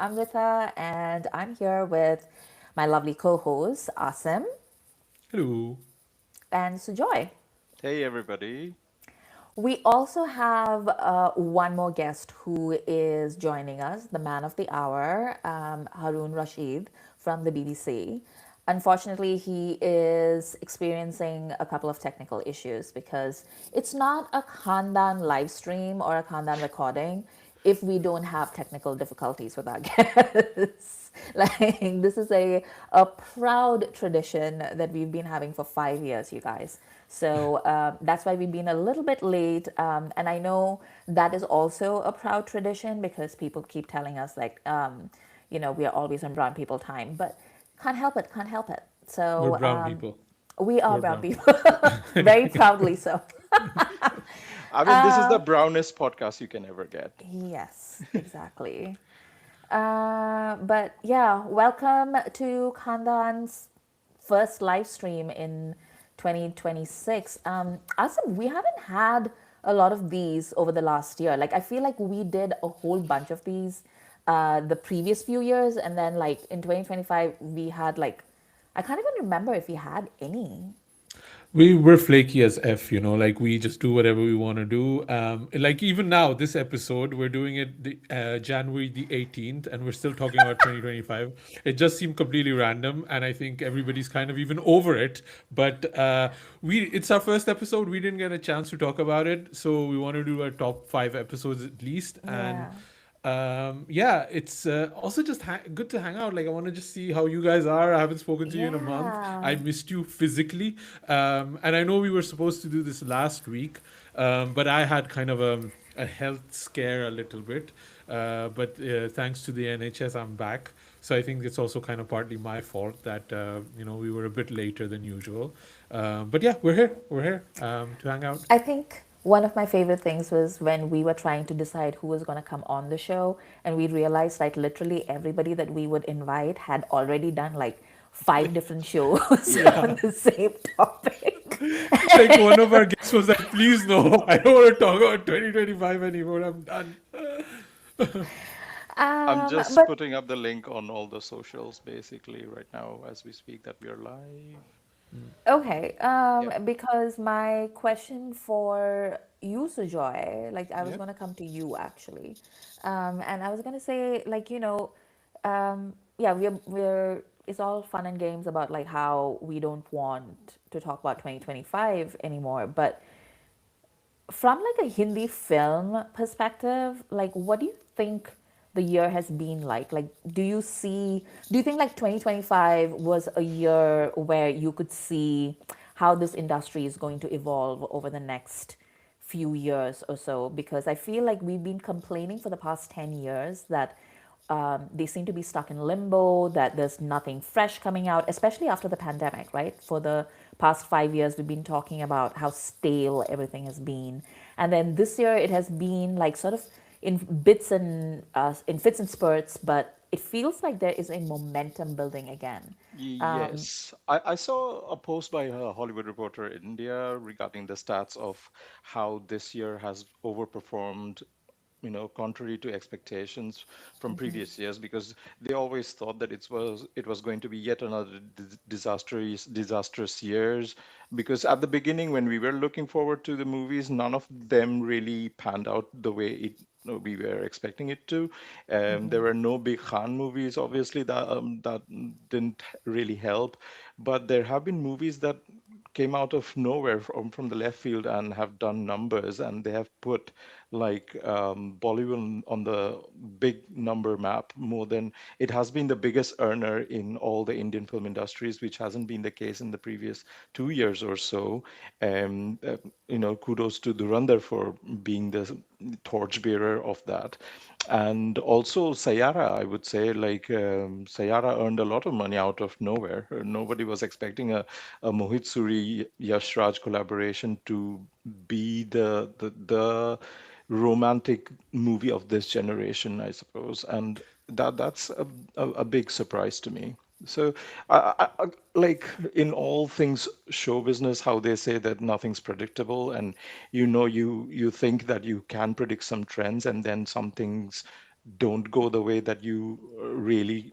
Amrita, and I'm here with my lovely co host, Asim Hello. and Sujoy. Hey everybody. We also have one more guest who is joining us, the man of the hour, Haroon Rashid from the BBC. Unfortunately, he is experiencing a couple of technical issues because it's not a Khandaan live stream or a Khandaan recording if we don't have technical difficulties with our guests. Like this is a proud tradition that we've been having for 5 years, you guys. So that's why we've been a little bit late. And I know that is also a proud tradition because people keep telling us, like, we are always on brown people time, but can't help it, can't help it. We're So brown people. we are We're brown brown people, people. very proudly so. I mean, this is the brownest podcast you can ever get. Yes, exactly. But yeah, welcome to Khandan's first live stream in 2026. Asim, we haven't had a lot of these over the last year. Like, I feel like we did a whole bunch of these the previous few years, and then like in 2025, we had like, I can't even remember if we had any. We were flaky as F, like we just do whatever we want to do. Like even now, this episode, we're doing it January the 18th, and we're still talking about 2025. It just seemed completely random, and I think everybody's kind of even over it. But it's our first episode. We didn't get a chance to talk about it, so we want to do our top 5 episodes at least. And Yeah. yeah, it's also just good to hang out. Like, I want to just see how you guys are. I haven't spoken to you in a month. I Yeah. missed you physically. And I know we were supposed to do this last week, but I had kind of a health scare a little bit. But thanks to the NHS, I'm back. So I think it's also kind of partly my fault that we were a bit later than usual. But yeah, we're here. We're here to hang out. I think one of my favorite things was when we were trying to decide who was going to come on the show, and we realized like literally everybody that we would invite had already done like five different shows Yeah. on the same topic. Like one of our guests was like, please no, I don't want to talk about 2025 anymore. I'm done. I'm just But putting up the link on all the socials basically right now as we speak that we are live. okay, Yep. because my question for you, Sujoy, like I was Yep. going to come to you actually, and I was going to say like yeah, we're it's all fun and games about like how we don't want to talk about 2025 anymore, but from like a Hindi film perspective, like what do you think the year has been like? Like, do you think like 2025 was a year where you could see how this industry is going to evolve over the next few years or so? Because I feel like we've been complaining for the past 10 years that they seem to be stuck in limbo, that there's nothing fresh coming out, especially after the pandemic, right? For the past 5 years, we've been talking about how stale everything has been. And then this year, it has been like sort of in bits and in fits and spurts, but it feels like there is a momentum building again. Yes, I saw a post by a Hollywood Reporter in India regarding the stats of how this year has overperformed, contrary to expectations from previous years, because they always thought that it was going to be yet another disastrous years. Because at the beginning, when we were looking forward to the movies, none of them really panned out the way we were expecting it to. There were no big Khan movies, obviously, that didn't really help. But there have been movies that came out of nowhere from the left field and have done numbers, and they have put like Bollywood on the big number map more than it has been the biggest earner in all the Indian film industries, which hasn't been the case in the previous 2 years or so. Kudos to Durandar for being the torchbearer of that. And also Sayara, I would say, like Sayara earned a lot of money out of nowhere. Nobody was expecting a Mohit Suri Yash Raj collaboration to be the romantic movie of this generation, I suppose, and that's a big surprise to me. So, like in all things show business, how they say that nothing's predictable, and you think that you can predict some trends, and then some things don't go the way that you really,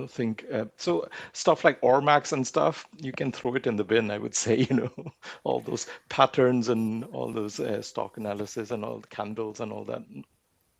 think. So stuff like Ormax and stuff, you can throw it in the bin, I would say, all those patterns and all those stock analysis and all the candles and all that.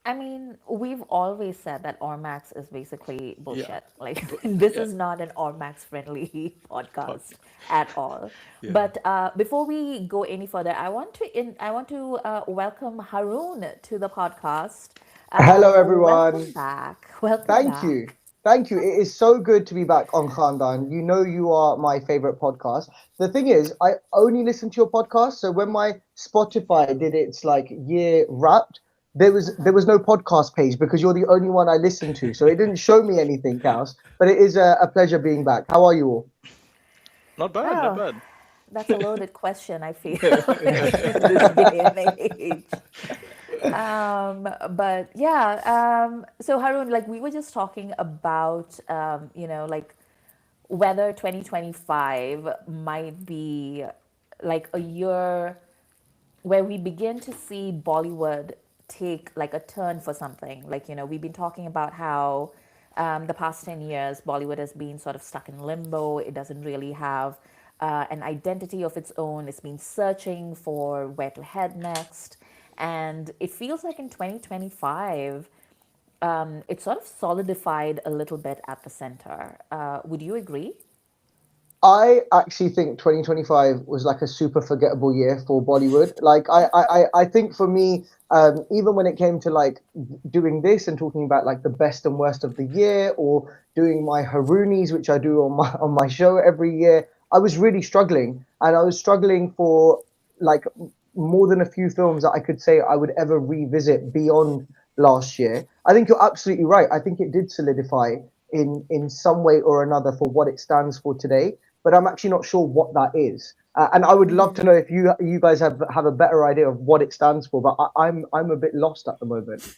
I mean, we've always said that Ormax is basically Yeah. bullshit. Like, But this yeah, is not an Ormax friendly but podcast at all. yeah. But before we go any further, I want to welcome Haroon to the podcast. Hello, Welcome everyone. back. Welcome Thank you. back. Thank you. It is so good to be back on Khandaan. You know, you are my favorite podcast. The thing is, I only listen to your podcast. So when my Spotify did its like year wrapped, there was no podcast page because you're the only one I listen to. So it didn't show me anything else. But it is a pleasure being back. How are you all? Not bad, not Oh, bad. that's a loaded question, I feel, in this day and age. But yeah, so Haroon, like we were just talking about, like whether 2025 might be like a year where we begin to see Bollywood take like a turn for something. Like, we've been talking about how the past 10 years, Bollywood has been sort of stuck in limbo. It doesn't really have an identity of its own. It's been searching for where to head next. And it feels like in 2025, it sort of solidified a little bit at the center. Would you agree? I actually think 2025 was like a super forgettable year for Bollywood. Like I think for me, even when it came to like doing this and talking about like the best and worst of the year, or doing my Haroonies, which I do on my show every year, I was really struggling, and I was struggling for like more than a few films that I could say I would ever revisit beyond last year. I think you're absolutely right. I think it did solidify in some way or another for what it stands for today, but I'm actually not sure what that is. And I would love to know if you guys have a better idea of what it stands for. But I'm a bit lost at the moment.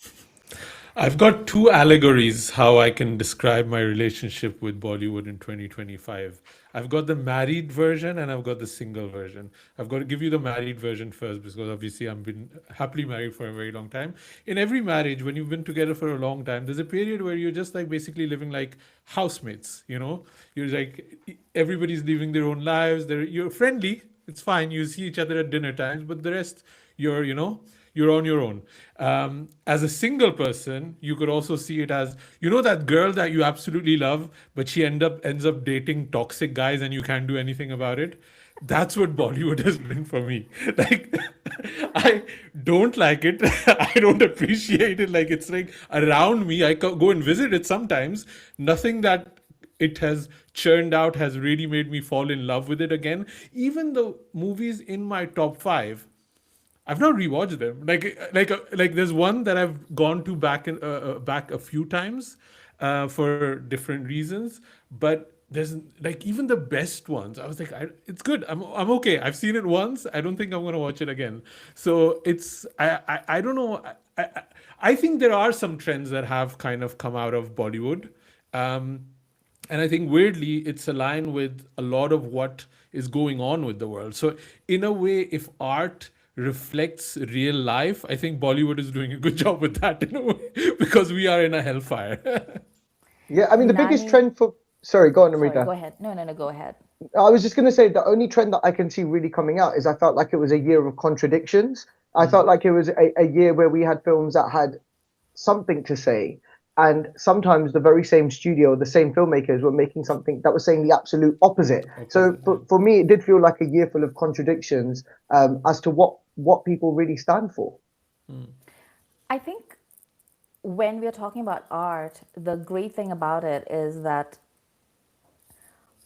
I've got two allegories how I can describe my relationship with Bollywood in 2025. I've got the married version and I've got the single version. I've got to give you the married version first because obviously I've been happily married for a very long time. In every marriage, when you've been together for a long time, there's a period where you're just like basically living like housemates, you know? You're like everybody's living their own lives. You're friendly, it's fine. You see each other at dinner times, but the rest, you're on your own. As a single person, you could also see it as that girl that you absolutely love, but she ends up dating toxic guys, and you can't do anything about it. That's what Bollywood has been for me. Like, I don't like it. I don't appreciate it. Like, it's like around me. I go and visit it sometimes. Nothing that it has churned out has really made me fall in love with it again. Even the movies in my top five, I've not rewatched them. Like there's one that I've gone to back a few times for different reasons, but there's like even the best ones. I was like, it's good. I'm okay. I've seen it once. I don't think I'm gonna watch it again. So I don't know. I think there are some trends that have kind of come out of Bollywood. Um, and I think weirdly it's aligned with a lot of what is going on with the world. So in a way, if art reflects real life, I think Bollywood is doing a good job with that in a way because we are in a hellfire. Yeah, I mean the biggest Nani, trend for sorry, go on, sorry, go Amrita. ahead. No, no, no, go ahead. I was just going to say the only trend that I can see really coming out is I felt like it was a year of contradictions. I felt like it was a year where we had films that had something to say, and sometimes the very same studio, the same filmmakers were making something that was saying the absolute opposite. So Opposite, yeah. for me, it did feel like a year full of contradictions as to what people really stand for. I think when we're talking about art, the great thing about it is that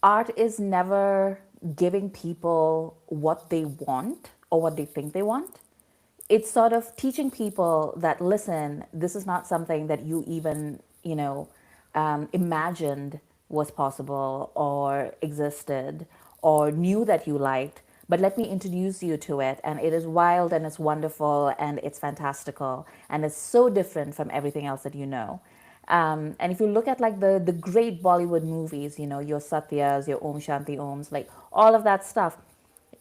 art is never giving people what they want or what they think they want. It's sort of teaching people that, listen, this is not something that you even, imagined was possible or existed or knew that you liked. But let me introduce you to it. And it is wild and it's wonderful and it's fantastical. And it's so different from everything else that you know. And if you look at like the great Bollywood movies, your Satyas, your Om Shanti Oms, like all of that stuff,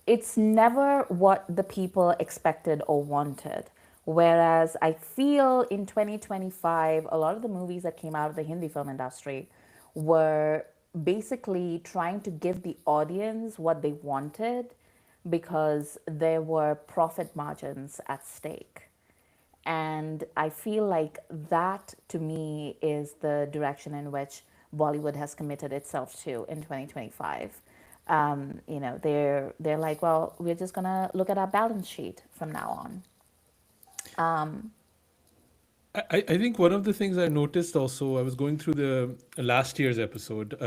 it's never what the people expected or wanted. Whereas I feel in 2025, a lot of the movies that came out of the Hindi film industry were basically trying to give the audience what they wanted because there were profit margins at stake. And I feel like that to me is the direction in which Bollywood has committed itself to in 2025. They're like, well, we're just gonna look at our balance sheet from now on. I think one of the things I noticed also, I was going through the last year's episode,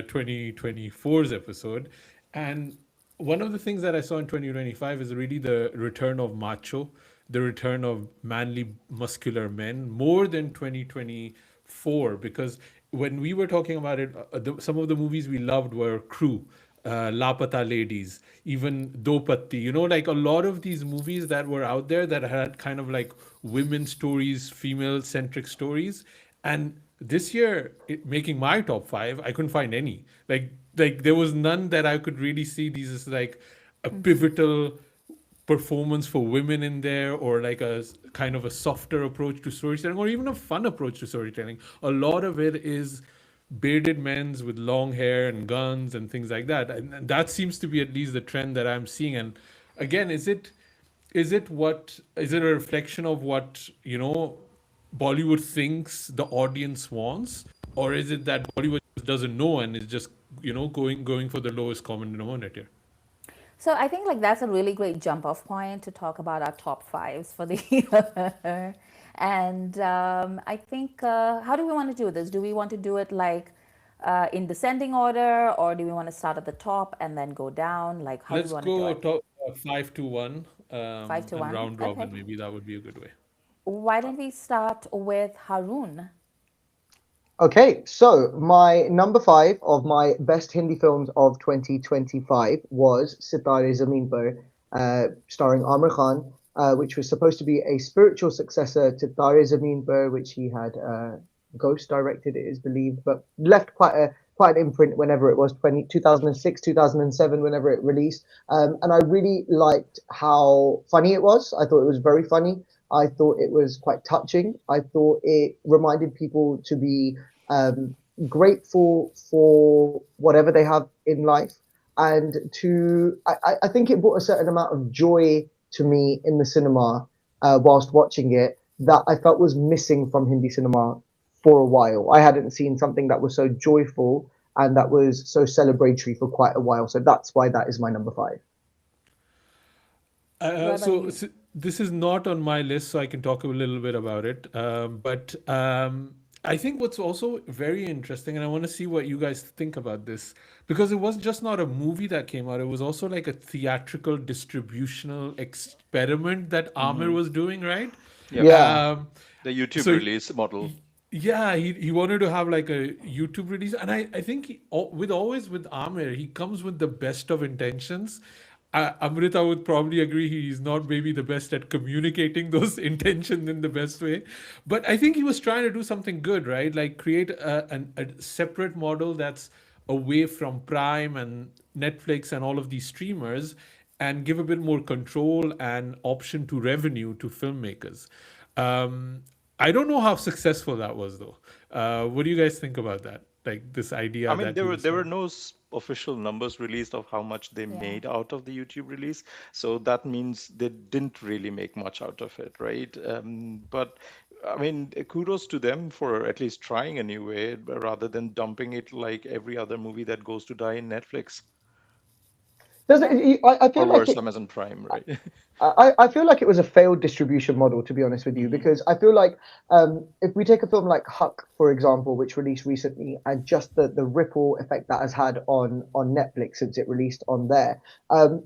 2024's episode, and one of the things that I saw in 2025 is really the return of macho, the return of manly, muscular men, more than 2024. Because when we were talking about it, some of the movies we loved were Crew, Lapata Ladies, even Do Patti, like a lot of these movies that were out there that had kind of like women stories, female centric stories. And this year, making my top five, I couldn't find any. Like there was none that I could really see these as like a pivotal performance for women in there, or like a kind of a softer approach to storytelling, or even a fun approach to storytelling. A lot of it is bearded men's with long hair and guns and things like that, and that seems to be at least the trend that I'm seeing. And again, is it a reflection of what Bollywood thinks the audience wants, or is it that Bollywood just doesn't know and is just going for the lowest common denominator? So I think like that's a really great jump off point to talk about our top fives for the year. And I think, how do we want to do this? Do we want to do it like in descending order, or do we want to start at the top and then go down? Like, how do we Let's want to do go it? top 5 to 1, Five to and one? round Okay. robin. Maybe that would be a good way. Why don't we start with Haroon? Okay, so my number five of my best Hindi films of 2025 was Sitare Zameen Par, starring Amr Khan, which was supposed to be a spiritual successor to Tare Zameen Par, which he had ghost directed, it is believed, but left quite an imprint whenever it was 2006, 2007, whenever it released. And I really liked how funny it was. I thought it was very funny. I thought it was quite touching. I thought it reminded people to be um, grateful for whatever they have in life, and I think it brought a certain amount of joy to me in the cinema whilst watching it that I felt was missing from Hindi cinema for a while. I hadn't seen something that was so joyful and that was so celebratory for quite a while, so that's why that is my number five. What about So, you? this is not on my list, so I can talk a little bit about it. But I think what's also very interesting, and I want to see what you guys think about this, because it was just not a movie that came out; it was also like a theatrical distributional experiment that Amir Hmm. was doing, right? Yep. Yeah. Um, The YouTube so release model. yeah, he wanted to have like a YouTube release, and I think with always with Amir, he comes with the best of intentions. Amrita would probably agree he's not maybe the best at communicating those intentions in the best way, but I think he was trying to do something good, right? Like create a separate model that's away from Prime and Netflix and all of these streamers, and give a bit more control and option to revenue to filmmakers. Um, I don't know how successful that was though. What do you guys think about that? Like this I idea mean, that there he were was there were trying. no official numbers released of how much they Yeah. made out of the YouTube release, so that means they didn't really make much out of it, right? But I mean, kudos to them for at least trying a new way rather than dumping it like every other movie that goes to die in Netflix Does Yeah. it, I or feel like worse, it. Amazon Prime, right? I feel like it was a failed distribution model, to be honest with you, Hmm. because I feel like if we take a film like Huck, for example, which released recently, and just the ripple effect that has had on Netflix since it released on there, um,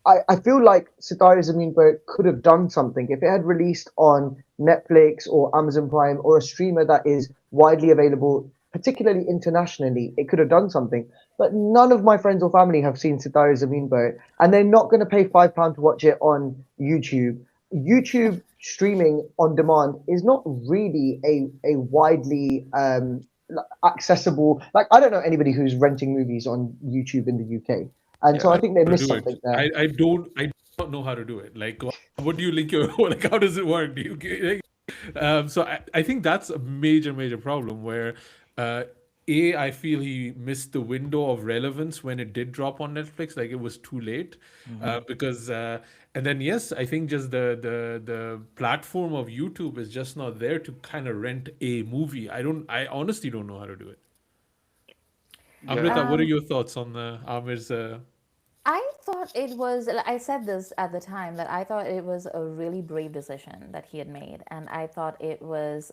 I feel like Sitare Zameen Par could have done something if it had released on Netflix or Amazon Prime or a streamer that is widely available, particularly internationally. It could have done something. But none of my friends or family have seen Sitare Zameen Par, and they're not going to pay £5 to watch it on YouTube. YouTube streaming on demand is not really a widely accessible. Like I don't know anybody who's renting movies on YouTube in the UK, and Yeah, so I I think they To missed do it. something there. I don't. not know how to do it. Like, what do you link your like? How does it work? Do you like, so I think that's a major problem where I feel he missed the window of relevance when it did drop on Netflix. Like it was too late because and then yes, I think just the platform of YouTube is just not there to kind of rent a movie. I honestly don't know how to do it. Yeah. Amrita, what are Um, your thoughts on Amir's? I thought it was, I said this at the time, that I thought it was a really brave decision that he had made. And I thought it was,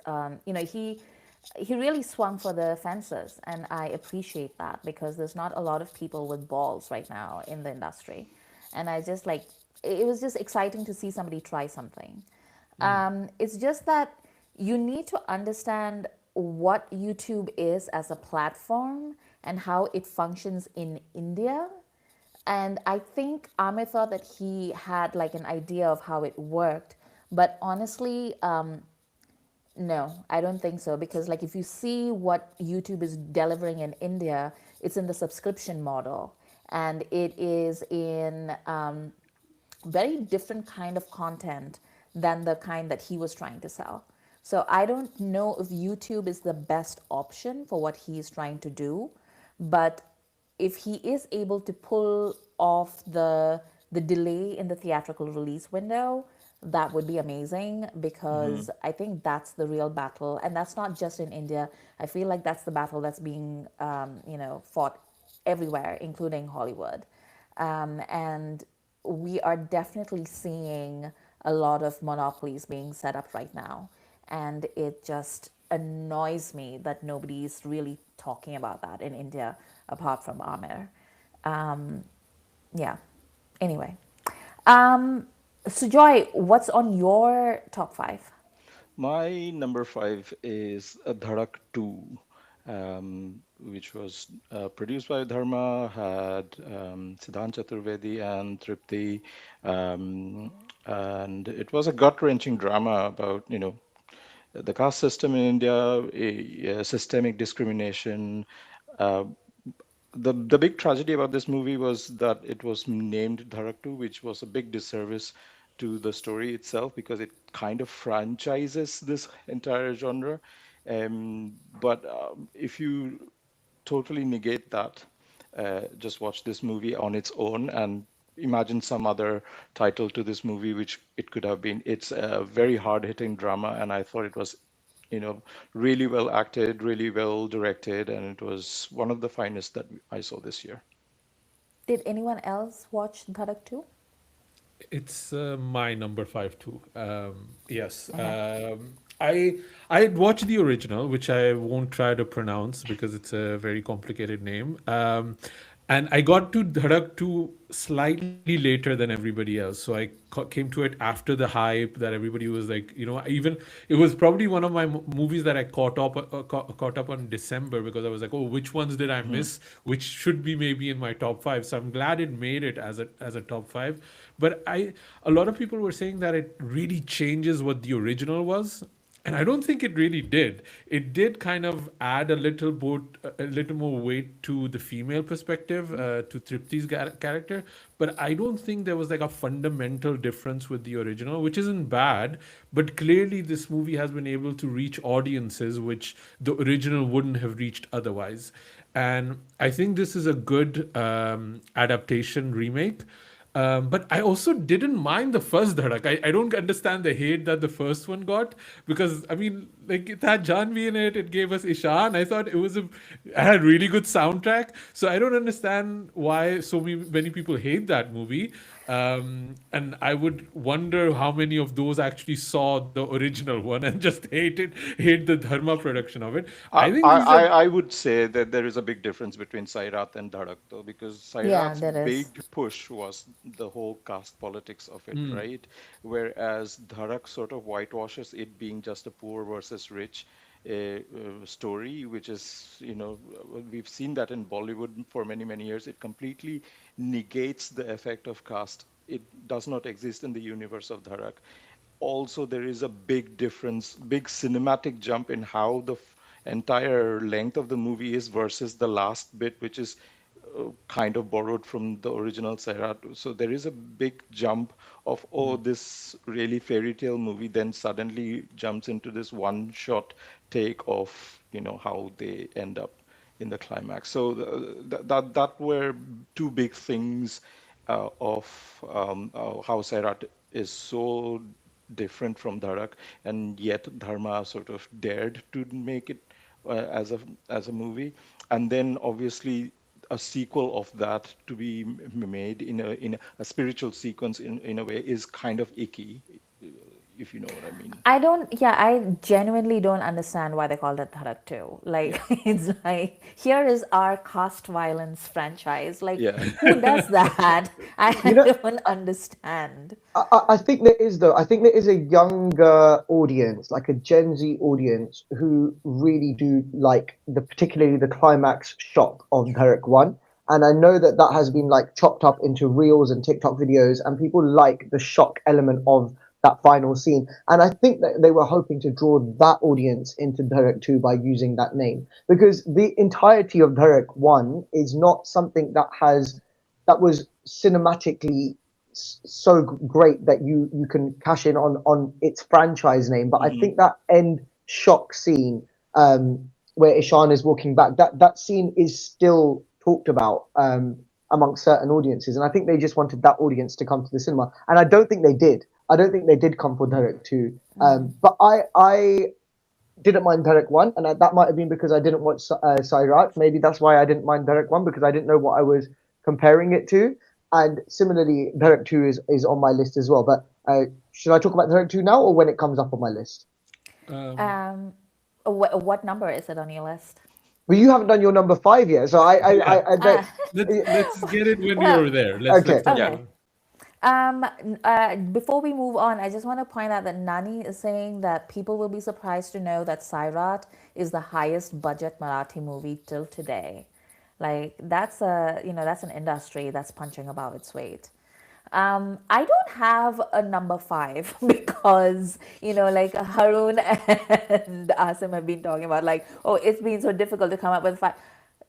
he really swung for the fences. And I appreciate that because there's not a lot of people with balls right now in the industry. And I just like, it was just exciting to see somebody try something. It's just that you need to understand what YouTube is as a platform and how it functions in India. And I think Amir thought that he had like an idea of how it worked. But honestly, no, I don't think so. Because like if you see what YouTube is delivering in India, it's in the subscription model. And it is in very different kind of content than the kind that he was trying to sell. So I don't know if YouTube is the best option for what he's trying to do, but if he is able to pull off the delay in the theatrical release window, that would be amazing Hmm. because I think that's the real battle, and that's not just in India. I feel like that's the battle that's being fought everywhere, including Hollywood. And we are definitely seeing a lot of monopolies being set up right now. And it just annoys me that nobody's really talking about that in India apart from Amir. Um, yeah. Anyway. Sujoy, what's on your top five? My number five is Dhadak 2, which was produced by Dharma, had Siddhant Chaturvedi and Tripti, and it was a gut-wrenching drama about, the caste system in India, systemic discrimination. Uh, the big tragedy about this movie was that it was named Dharaktu, which was a big disservice to the story itself because it kind of franchises this entire genre. But if you totally negate that, just watch this movie on its own and imagine some other title to this movie, which it could have been. It's a very hard-hitting drama, and I thought it was, really well acted, really well directed, and it was one of the finest that I saw this year. Did anyone else watch Dhadak 2? It's my number five too. Yes, Uh-huh. I had watched the original, which I won't try to pronounce because it's a very complicated name. And I got to Dhadak 2 slightly later than everybody else. So I came to it after the hype that everybody was like, even it was probably one of my movies that I caught up on December because I was like, oh, which ones did I Mhm. miss? Which should be maybe in my top five. So I'm glad it made it as a top five. But a lot of people were saying that it really changes what the original was, and I don't think it really did. It did kind of add a little more weight to the female perspective, to Tripti's character. But I don't think there was like a fundamental difference with the original, which isn't bad. But clearly, this movie has been able to reach audiences which the original wouldn't have reached otherwise. And I think this is a good adaptation remake. But I also didn't mind the first Dhadak. I don't understand the hate that the first one got because I mean, like it had Janvi in it. It gave us Ishan. I thought it had really good soundtrack. So I don't understand why so many people hate that movie. And I would wonder how many of those actually saw the original one and just hate the Dharma production of it. I, I think I, this is a I would say that there is a big difference between Sairat and Dhadak, though, because Yeah, Sairat's there is. big push was the whole caste politics of it, right? Whereas Dhadak sort of whitewashes it being just a poor versus rich story, which is, we've seen that in Bollywood for many, many years. It completely negates the effect of caste. It does not exist in the universe of Dharak. Also, there is a big difference, big cinematic jump in how the entire length of the movie is versus the last bit, which is kind of borrowed from the original Sairat. So there is a big jump of, oh, this really fairy tale movie then suddenly jumps into this one shot take of, how they end up in the climax. So that were two big things of how Sairat is so different from Dharak, and yet Dharma sort of dared to make it as a movie, and then obviously a sequel of that to be made in a spiritual sequence in a way is kind of icky, if you know what I mean. I don't, yeah, I genuinely don't understand why they called it Dharak 2. Like, Yeah, it's like, here is our caste violence franchise. Like, yeah. who does that? You I know, don't understand. I think there is though. I think there is a younger audience, like a Gen Z audience, who really do like particularly the climax shot of Derek One. And I know that that has been like chopped up into reels and TikTok videos, and people like the shock element of that final scene. And I think that they were hoping to draw that audience into Derek Two by using that name, because the entirety of Derek One is not something that was cinematically so great that you can cash in on its franchise name. But I Hmm. think that end shock scene, where Ishan is walking back, that scene is still talked about amongst certain audiences, and I think they just wanted that audience to come to the cinema, and I don't think they did. I don't think they did come for Derek two. But I didn't mind Derek one, and that might have been because I didn't watch Sairat. Maybe that's why I didn't mind Derek one, because I didn't know what I was comparing it to. And similarly, Derek two is on my list as well. But should I talk about Derek two now, or when it comes up on my list? Um, Um, what number is it on your list? Well, you haven't done your number five yet, so yeah, I bet. Ah, let's get it when well, you're there. Let's Okay. talk Yeah. okay. about. Before we move on, I just want to point out that Nani is saying that people will be surprised to know that Sairat is the highest budget Marathi movie till today. Like that's an industry that's punching above its weight. I don't have a number five because like Haroon and Asim have been talking about like, oh, it's been so difficult to come up with five.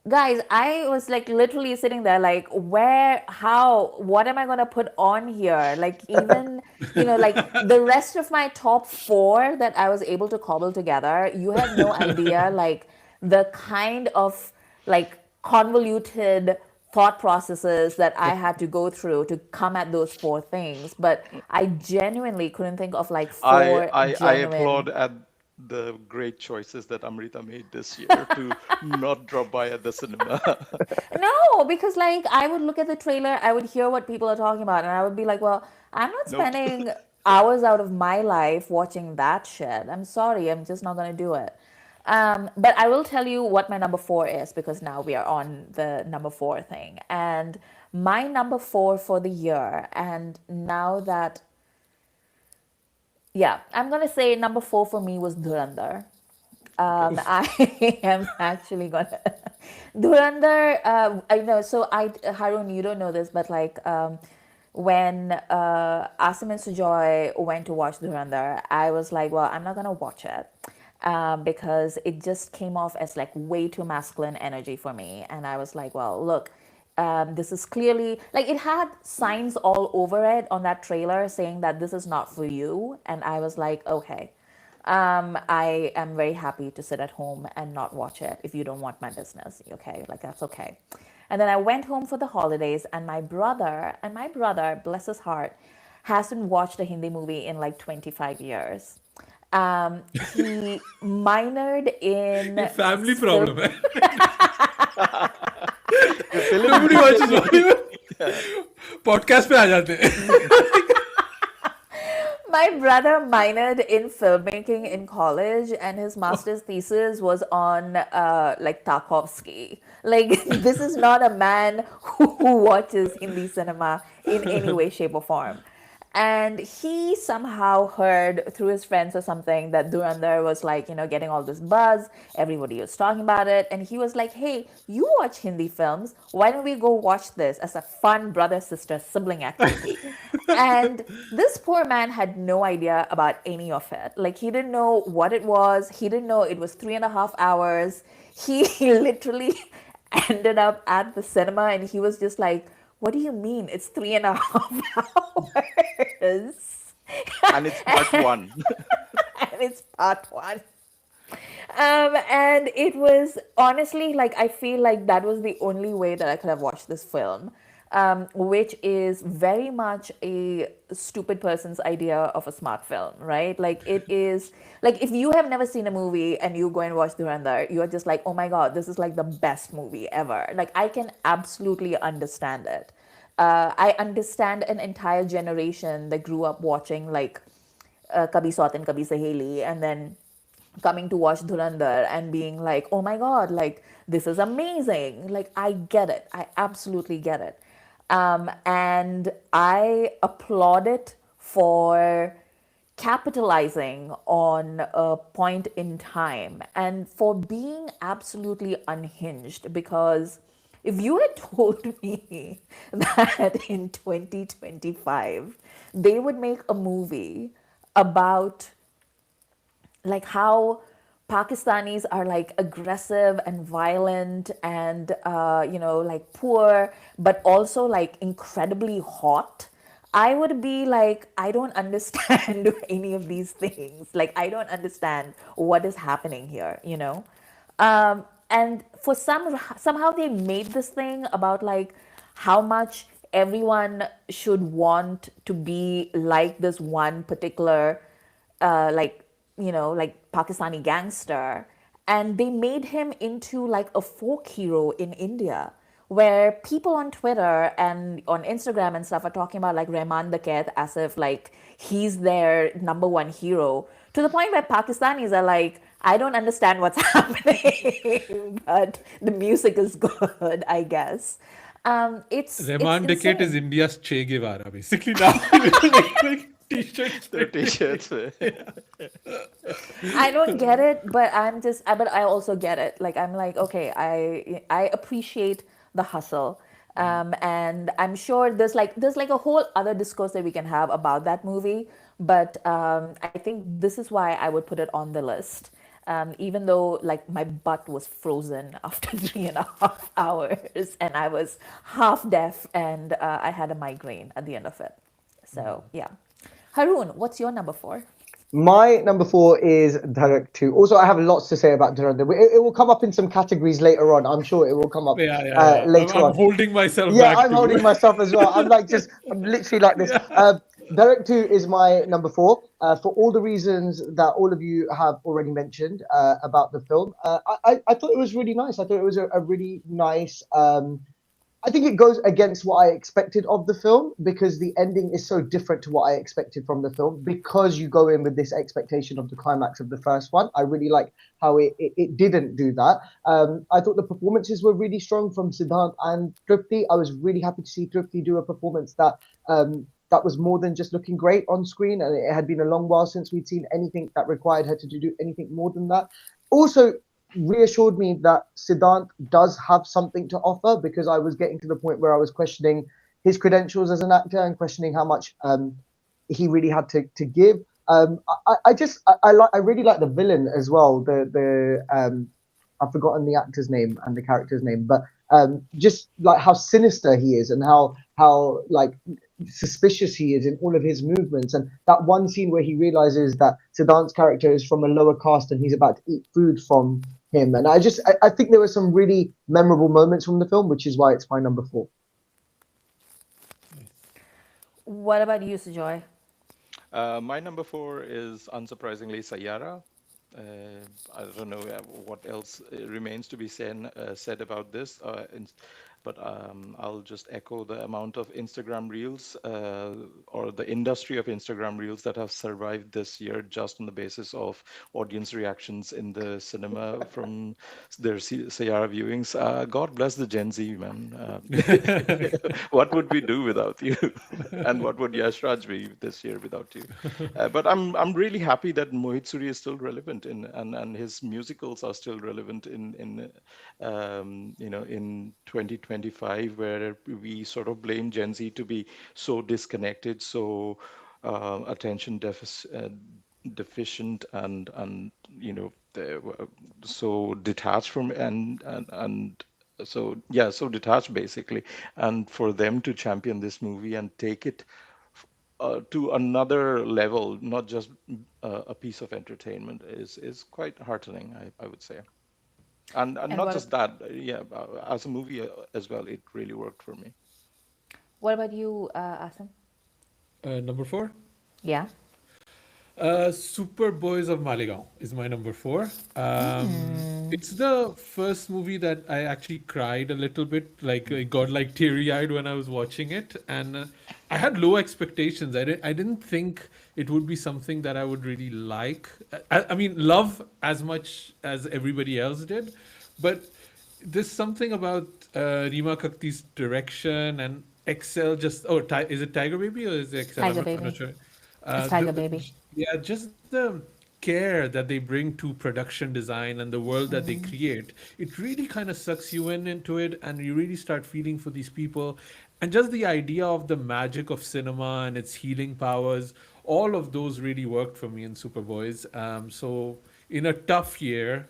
Guys, I was like literally sitting there like, where, how, what am I gonna put on here? Like even like the rest of my top four that I was able to cobble together, you have no idea like the kind of like convoluted thought processes that I had to go through to come at those four things. But I genuinely couldn't think of like I, four I I genuine. applaud at the great choices that Amrita made this year to not drop by at the cinema. No, because like I would look at the trailer, I would hear what people are talking about, and I would be like, well, I'm not Nope. spending hours out of my life watching that shit. I'm sorry, I'm just not gonna do it. But I will tell you what my number four is because now we are on the number four thing. And my number four for the year, and now that, yeah, I'm gonna say number four for me was Dhurandhar. Okay. I am actually gonna Dhurandhar. I know. So Harun, you don't know this, but like when Asim and Sujoy went to watch Dhurandhar, I was like, well, I'm not gonna watch it. Because it just came off as like way too masculine energy for me. And I was like, well, look, this is clearly like it had signs all over it on that trailer saying that this is not for you. And I was like, okay, I am very happy to sit at home and not watch it if you don't want my business. Okay, like that's okay. And then I went home for the holidays, and my brother, bless his heart, hasn't watched a Hindi movie in like 25 years. He minored ये in family film. problem है. The film Nobody watches disagreements. Bollywood. Yeah. Podcast पे आ जाते हैं. My brother minored in filmmaking in college, and his master's thesis was on like Tarkovsky. Like, this is not a man who watches Hindi cinema in any way, shape, or form. And he somehow heard through his friends or something that Durandar was like, getting all this buzz. Everybody was talking about it. And he was like, hey, you watch Hindi films. Why don't we go watch this as a fun brother sister sibling activity? And this poor man had no idea about any of it. Like, he didn't know what it was, he didn't know it was 3.5 hours. He literally ended up at the cinema, and he was just like, "What do you mean? It's 3.5 hours?" And it's part one. And it's part one. And it was honestly like I feel like that was the only way that I could have watched this film, which is very much a stupid person's idea of a smart film, right? Like it is like if you have never seen a movie and you go and watch Durandar, you're just like, oh my god, this is like the best movie ever. Like I can absolutely understand it. I understand an entire generation that grew up watching like Kabhi Sawt and Kabhi Saheli, and then coming to watch Dhurandhar and being like, oh my God, like this is amazing. Like I get it. I absolutely get it. And I applaud it for capitalizing on a point in time and for being absolutely unhinged because if you had told me that in 2025 they would make a movie about like how Pakistanis are like aggressive and violent and like poor, but also like incredibly hot. I would be like, I don't understand any of these things. Like, I don't understand what is happening here. And for somehow they made this thing about like how much everyone should want to be like this one particular like like Pakistani gangster, and they made him into like a folk hero in India, where people on Twitter and on Instagram and stuff are talking about like Rahman the Cat as if like he's their number one hero, to the point where Pakistanis are like, I don't understand what's happening, but the music is good, I guess. It's Rahman Decade is insane. India's Che Guevara, basically now. Like t-shirts The printed. t-shirts. I don't get it, but but I also get it. Like I'm like, okay, I appreciate the hustle. And I'm sure there's like a whole other discourse that we can have about that movie, but I think this is why I would put it on the list. Even though like my butt was frozen after 3.5 hours and I was half deaf and I had a migraine at the end of it. So yeah. Haroon, what's your number four? My number four is Dharak 2. Also, I have lots to say about Dhurandhar. It will come up in some categories later on. I'm sure it will come up Yeah, yeah, yeah. later I'm on. holding myself Yeah, back I'm too. holding myself as well. I'm literally like this. Yeah. Derek 2 is my number four for all the reasons that all of you have already mentioned about the film. I thought it was really nice. I thought it was a really nice. I think it goes against what I expected of the film because the ending is so different to what I expected from the film because you go in with this expectation of the climax of the first one. I really like how it didn't do that. I thought the performances were really strong from Siddhant and Tripti. I was really happy to see Tripti do a performance that was more than just looking great on screen, and it had been a long while since we'd seen anything that required her to do anything more than that. Also, reassured me that Siddhant does have something to offer because I was getting to the point where I was questioning his credentials as an actor and questioning how much he really had to give. I really like the villain as well. I've forgotten the actor's name and the character's name, but just like how sinister he is and how like suspicious he is in all of his movements. And that one scene where he realizes that Siddhant's character is from a lower caste and he's about to eat food from him. And I think there were some really memorable moments from the film, which is why it's my number four. What about you, Sujoy? My number four is unsurprisingly Sayara. I don't know what else remains to be said about this, but I'll just echo the amount of Instagram reels or the industry of Instagram reels that have survived this year just on the basis of audience reactions in the cinema from their Sayara viewings. God bless the Gen Z, man. What would we do without you? And what would Yash Raj be this year without you? But I'm really happy that Mohit Suri is still relevant and his musicals are still relevant in 2025, where we sort of blame Gen Z to be so disconnected, so attention deficient, and so detached from and so detached basically, and for them to champion this movie and take it to another level, not just a piece of entertainment, is quite heartening, I would say. And And not just that, yeah, as a movie as well, it really worked for me. what about you, Asim? Number four. Yeah. Super Boys of Maligaon is my number four. Mm. It's the first movie that I actually cried a little bit, like I got like teary eyed when I was watching it, and I had low expectations. I didn't think it would be something that I would really like. I mean, love as much as everybody else did, but there's something about Rima Kakti's direction and Excel. Just is it Tiger Baby or is it Excel? Tiger I'm not Baby. sure. It's Tiger Baby. Yeah, just the care that they bring to production design and the world that they create, it really kind of sucks you in into it, and you really start feeling for these people. And just the idea of the magic of cinema and its healing powers, all of those really worked for me in Superboys. So in a tough year,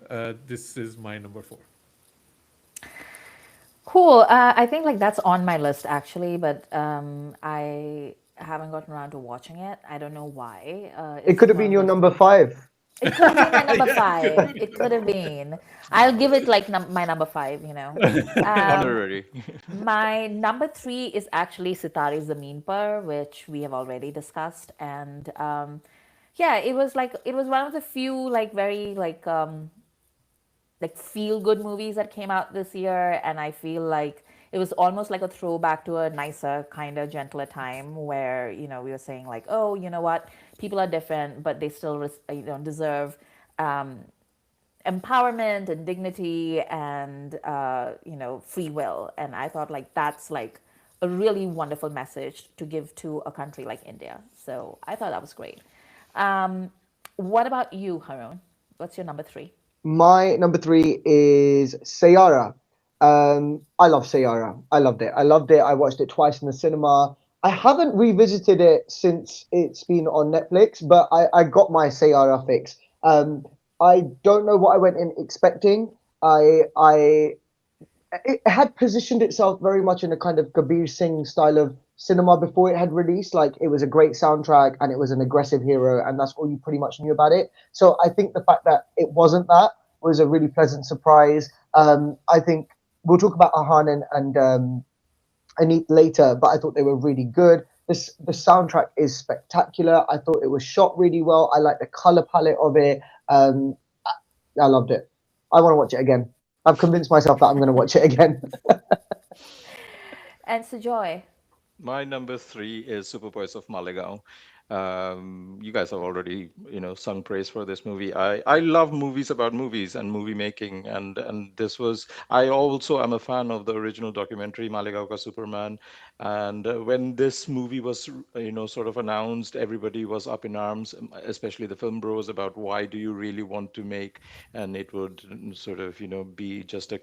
this is my number four. Cool. I think like that's on my list actually, but I haven't gotten around to watching it. I don't know why. It It's could have one been of your those number things. five. It could have been my number Yeah, it could five. have It could have been. I'll give it like my number five. Um, Honorary. my number three is actually Sitare Zameen Par, which we have already discussed, and yeah, it was one of the few very like feel good movies that came out this year, and I feel like it was almost like a throwback to a nicer, kind of gentler time where we were saying like, oh, you know what, people are different, but they still deserve um, empowerment and dignity and free will. And I thought like that's like a really wonderful message to give to a country like India. So I thought that was great. Um, what about you, Haroon? What's your number three? My number three is Sayara. I love Sayara. I loved it. I loved it. I watched it twice in the cinema. I haven't revisited it since it's been on Netflix, but I got my Sayara fix. I don't know what I went in expecting. I it had positioned itself very much in a kind of Kabir Singh style of cinema before it had released. Like it was a great soundtrack and it was an aggressive hero, and that's all you pretty much knew about it. So I think the fact that it wasn't that was a really pleasant surprise. I think we'll talk about Ahan and Anit later, but I thought they were really good. The soundtrack is spectacular. I thought it was shot really well. I like the color palette of it. Um, I loved it. I want to watch it again. I've convinced myself that I'm going to watch it again. And Sujoy. My number three is Superboys of Maligaon. You guys have already, sung praise for this movie. I love movies about movies and movie making, and this was. I also am a fan of the original documentary Maligaon Ka Superman, and when this movie was, sort of announced, everybody was up in arms, especially the film bros, about why do you really want to make, and it would sort of, be just a,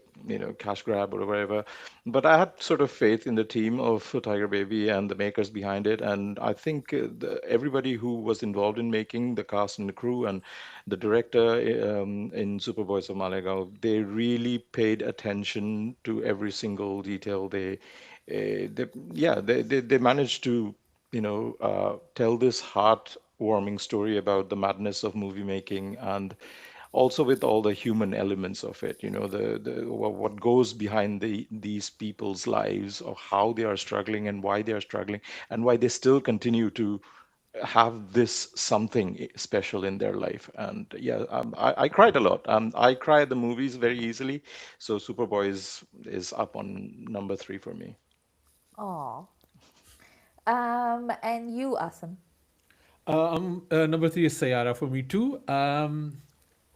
cash grab or whatever. But I had sort of faith in the team of Tiger Baby and the makers behind it, and I think everybody who was involved in making the cast and the crew and the director in Superboys of Malegaon, they really paid attention to every single detail. They managed to tell this heartwarming story about the madness of movie making, and also with all the human elements of it, what goes behind these people's lives, or how they are struggling and why they are struggling, and why they still continue to have this something special in their life. And yeah, I cried a lot. I cry at the movies very easily, so Superboy is up on number three for me. Oh. And you, Asim. Number three is Sayara for me too.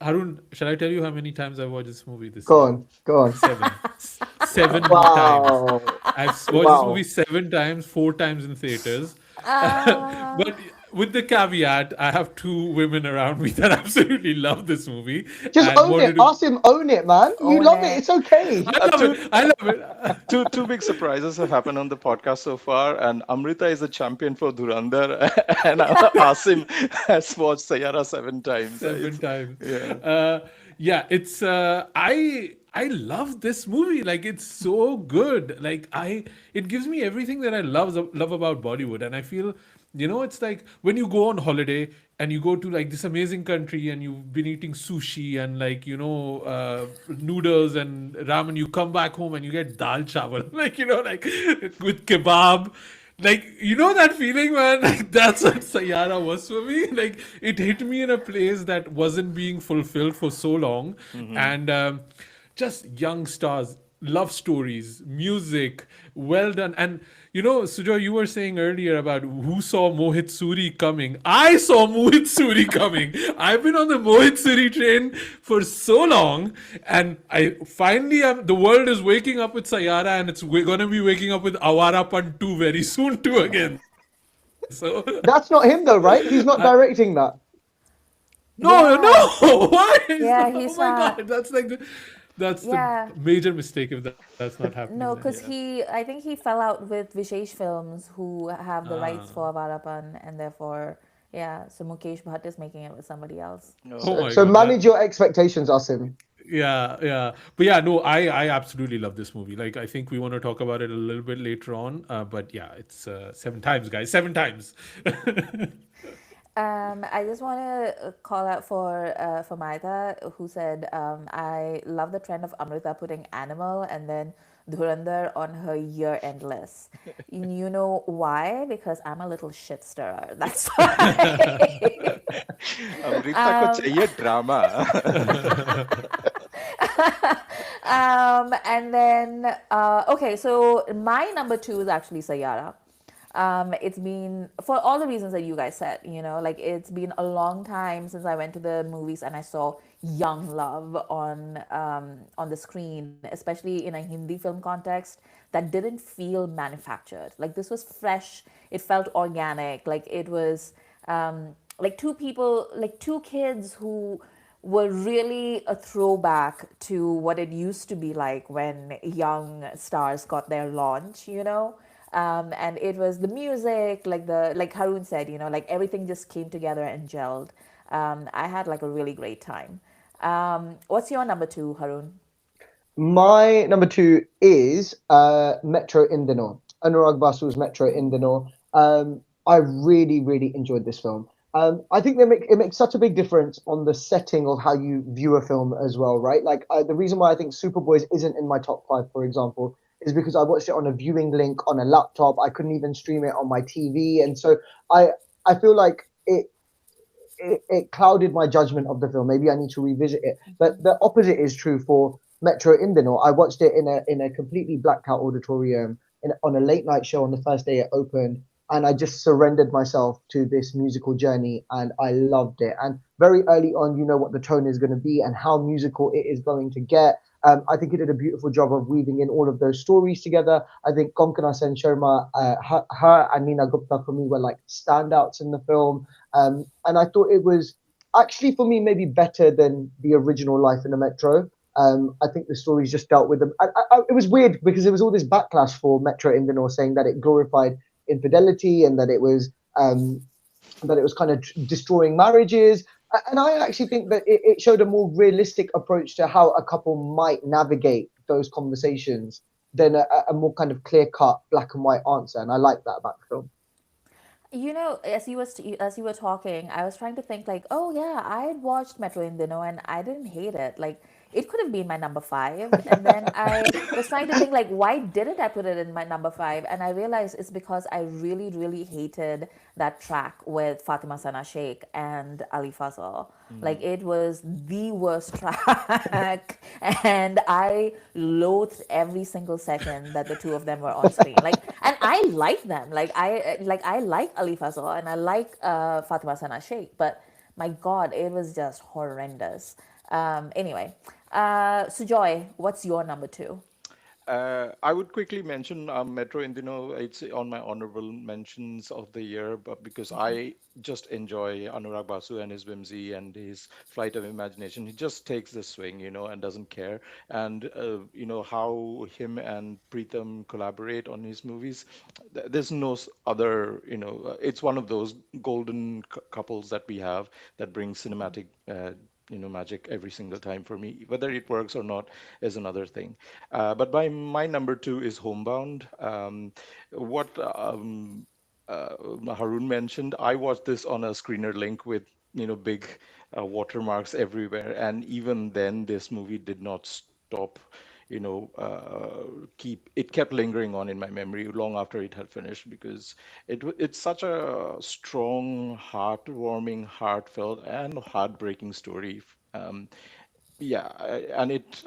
Harun, shall I tell you how many times I've watched this movie this Go year? on, go on. Seven. 7 times. Wow, Watched this wow. movie 7 times, 4 times in theaters. Uh, But with the caveat, I have two women around me that absolutely love this movie Just and own it. wanted to. Ask him, own it, man. You Own love it. it. It's okay. I love Two it. I love it. two big surprises have happened on the podcast so far, and Amrita is a champion for Dhurandhar, and Asim has watched Sayara 7 times. Seven It's times. yeah. Uh, Yeah, it's I love this movie. Like it's so good. Like I it gives me everything that I love about Bollywood. And I feel, it's like when you go on holiday and you go to like this amazing country and you've been eating sushi and like, noodles and ramen, you come back home and you get dal chawal, like, like with kebab. Like, that feeling, man? Like, that's what Sayara was for me. Like, it hit me in a place that wasn't being fulfilled for so long. Hmm. And just young stars, love stories, music, well done. And, Sujoy, you were saying earlier about who saw Mohit Suri coming. I saw Mohit Suri coming. I've been on the Mohit Suri train for so long. And I finally am, the world is waking up with Sayara, and we're going to be waking up with Awara Pan 2 very soon too again. So That's not him though, right? He's not directing that. no, Yeah, no, why is yeah, that? Oh he's my not. god, that's the Yeah, major mistake if that's not happening then. no, Yeah. because I think he fell out with Vishesh Films, who have the rights Ah. for Varapan, and therefore, yeah, so Mukesh Bhatt is making it with somebody else. Oh Oh, my So god, that. manage your expectations, Asim. Yeah, yeah, but yeah, no, I absolutely love this movie. Like, I think we want to talk about it a little bit later on. But yeah, it's 7 times, guys, 7 times. I just want to call out for Maida, who said, I love the trend of Amrita putting animal and then Dhurandhar on her year-end list. You know why? Because I'm a little shit stirrer. That's why. Amrita को चाहिए drama. And then, okay, so my number two is actually Sayara. It's been for all the reasons that you guys said, like it's been a long time since I went to the movies and I saw young love on the screen, especially in a Hindi film context that didn't feel manufactured. Like this was fresh, it felt organic, like it was like two people, like two kids who were really a throwback to what it used to be like when young stars got their launch. And it was the music, like Haroon said, like everything just came together and gelled. I had like a really great time. What's your number two, Haroon? My number two is Metro Indino. Anurag Basu's Metro Indino. I really, really enjoyed this film. I think it makes such a big difference on the setting of how you view a film as well, right? Like the reason why I think Superboys isn't in my top five, for example, is because I watched it on a viewing link on a laptop. I couldn't even stream it on my TV, and so I I feel like it clouded my judgment of the film. Maybe I need to revisit it. But the opposite is true for Metro Indino. I watched it in a completely blacked out auditorium on a late night show on the first day it opened, and I just surrendered myself to this musical journey, and I loved it. And very early on, you know what the tone is going to be and how musical it is going to get. I think it did a beautiful job of weaving in all of those stories together. I think Konkana Sen Sharma, her and Nina Gupta for me were like standouts in the film. And I thought it was actually for me maybe better than the original Life in the Metro. I think the stories just dealt with them. It was weird because there was all this backlash for Metro Indanor saying that it glorified infidelity and that it was kind of destroying marriages. And I actually think that it showed a more realistic approach to how a couple might navigate those conversations than a more kind of clear cut black and white answer. And I like that about the film. As you were talking, I was trying to think like, oh yeah, I had watched Metro Indino and I didn't hate it. Like it could have been my number five, and then I was trying to think like, why didn't I put it in my number five? And I realized it's because I really, really hated that track with Fatima Sana Sheikh and Ali Fazal. Like Mm. it was the worst track, and I loathed every single second that the two of them were on screen. Like, and I like them. Like I like Ali Fazal and I like Fatima Sana Sheikh, but my God, it was just horrendous. Anyway, Sujoy, what's your number two? I would quickly mention Metro Indino. It's on my honorable mentions of the year, but because I just enjoy Anurag Basu and his whimsy and his flight of imagination. He just takes the swing, and doesn't care. And how him and Preetham collaborate on his movies. There's no other. It's one of those golden couples that we have that bring cinematic magic every single time for me. Whether it works or not is another thing. But my number two is Homebound. What Haroon mentioned, I watched this on a screener link with big watermarks everywhere, and even then, this movie did not stop. Keep it kept lingering on in my memory long after it had finished, because it's such a strong, heartwarming, heartfelt, and heartbreaking story. Um, yeah,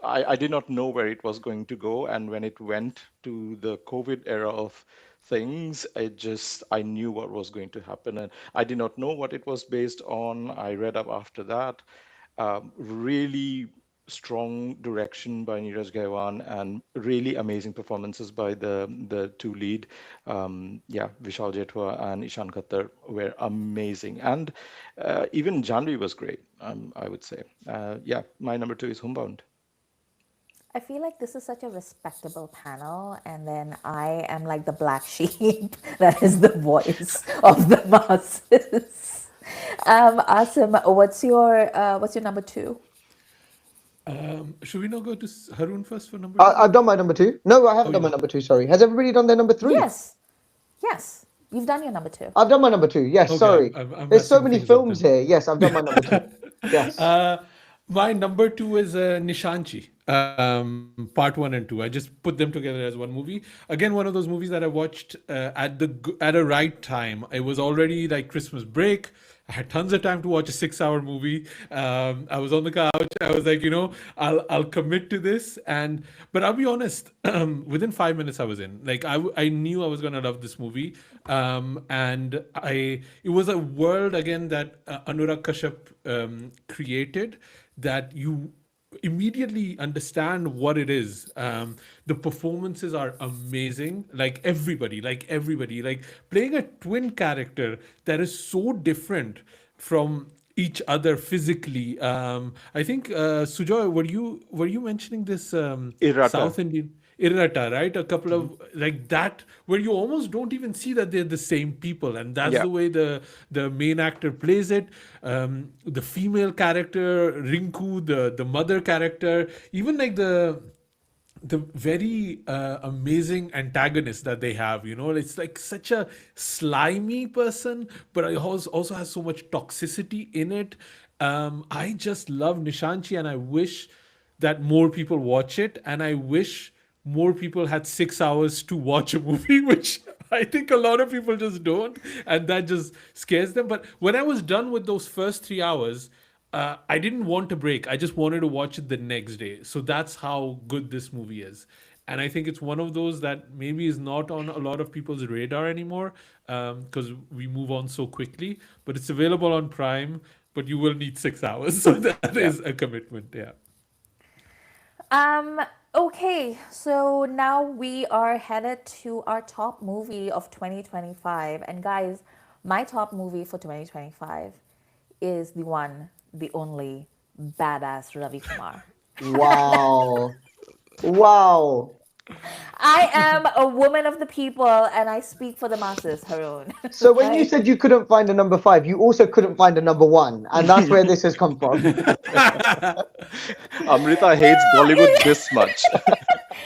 I did not know where it was going to go, and when it went to the COVID era of things, I knew what was going to happen, and I did not know what it was based on. I read up after that. Really strong direction by Neeraj Gaiwan, and really amazing performances by the two lead. Yeah, Vishal Jetwa and Ishan Khattar were amazing, and even Janvi was great. I would say. Yeah, my number two is Homebound. I feel like this is such a respectable panel, and then I am like the black sheep that is the voice of the masses. Asim, what's your number two? Should we not go to Harun first for number two? I've done my number two. No, I Oh haven't done yeah. my number two. Sorry. Has everybody done their number three? Yes, yes, you've done your number two. I've done my number two. Yes, Okay, sorry. I'm There's so messing many things up films then. here. Yes, I've done my number two. Yes. Uh, my number two is Nishanchi, part one and two. I just put them together as one movie. Again, one of those movies that I watched at a right time. It was already like Christmas break. I had tons of time to watch a 6 hour movie. I was on the couch. I was like, I'll commit to this. But I'll be honest. Within 5 minutes, I was in. Like I knew I was gonna love this movie. And it was a world again that Anurag Kashyap created, that you immediately understand what it is. The performances are amazing. Like playing a twin character that is so different from each other physically. I think Sujoy, were you mentioning this Irata. South Indian Irata, right? A couple of like that, where you almost don't even see that they're the same people, and that's Yeah. the way the main actor plays it. The female character, Rinku, the mother character, even like the very amazing antagonist that they have. It's like such a slimy person, but it also has so much toxicity in it. I just love Nishanchi, and I wish that more people watch it, and I wish more people had 6 hours to watch a movie, which I think a lot of people just don't, and that just scares them. But when I was done with those first 3 hours, I didn't want a break. I just wanted to watch it the next day. So that's how good this movie is. And I think it's one of those that maybe is not on a lot of people's radar anymore, because we move on so quickly. But it's available on Prime, but you will need 6 hours. So that Yeah. is a commitment. Yeah. Um, okay, so now we are headed to our top movie of 2025. And guys, my top movie for 2025 is the one, the only badass Ravi Kumar. Wow. Wow. I am a woman of the people and I speak for the masses, Haroon. So when you Like, said you couldn't find a number five, you also couldn't find a number one, and that's where this has come from. Amrita hates Bollywood this much.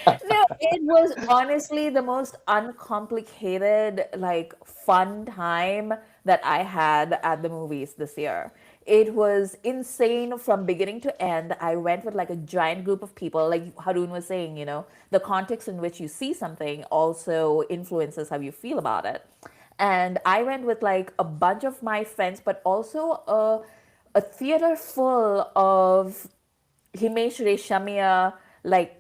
no, it was honestly the most uncomplicated, like fun time that I had at the movies this year. It was insane from beginning to end. I went with like a giant group of people. Like Haroon was saying, the context in which you see something also influences how you feel about it. And I went with like a bunch of my friends, but also a theater full of Himesh Reshamia, like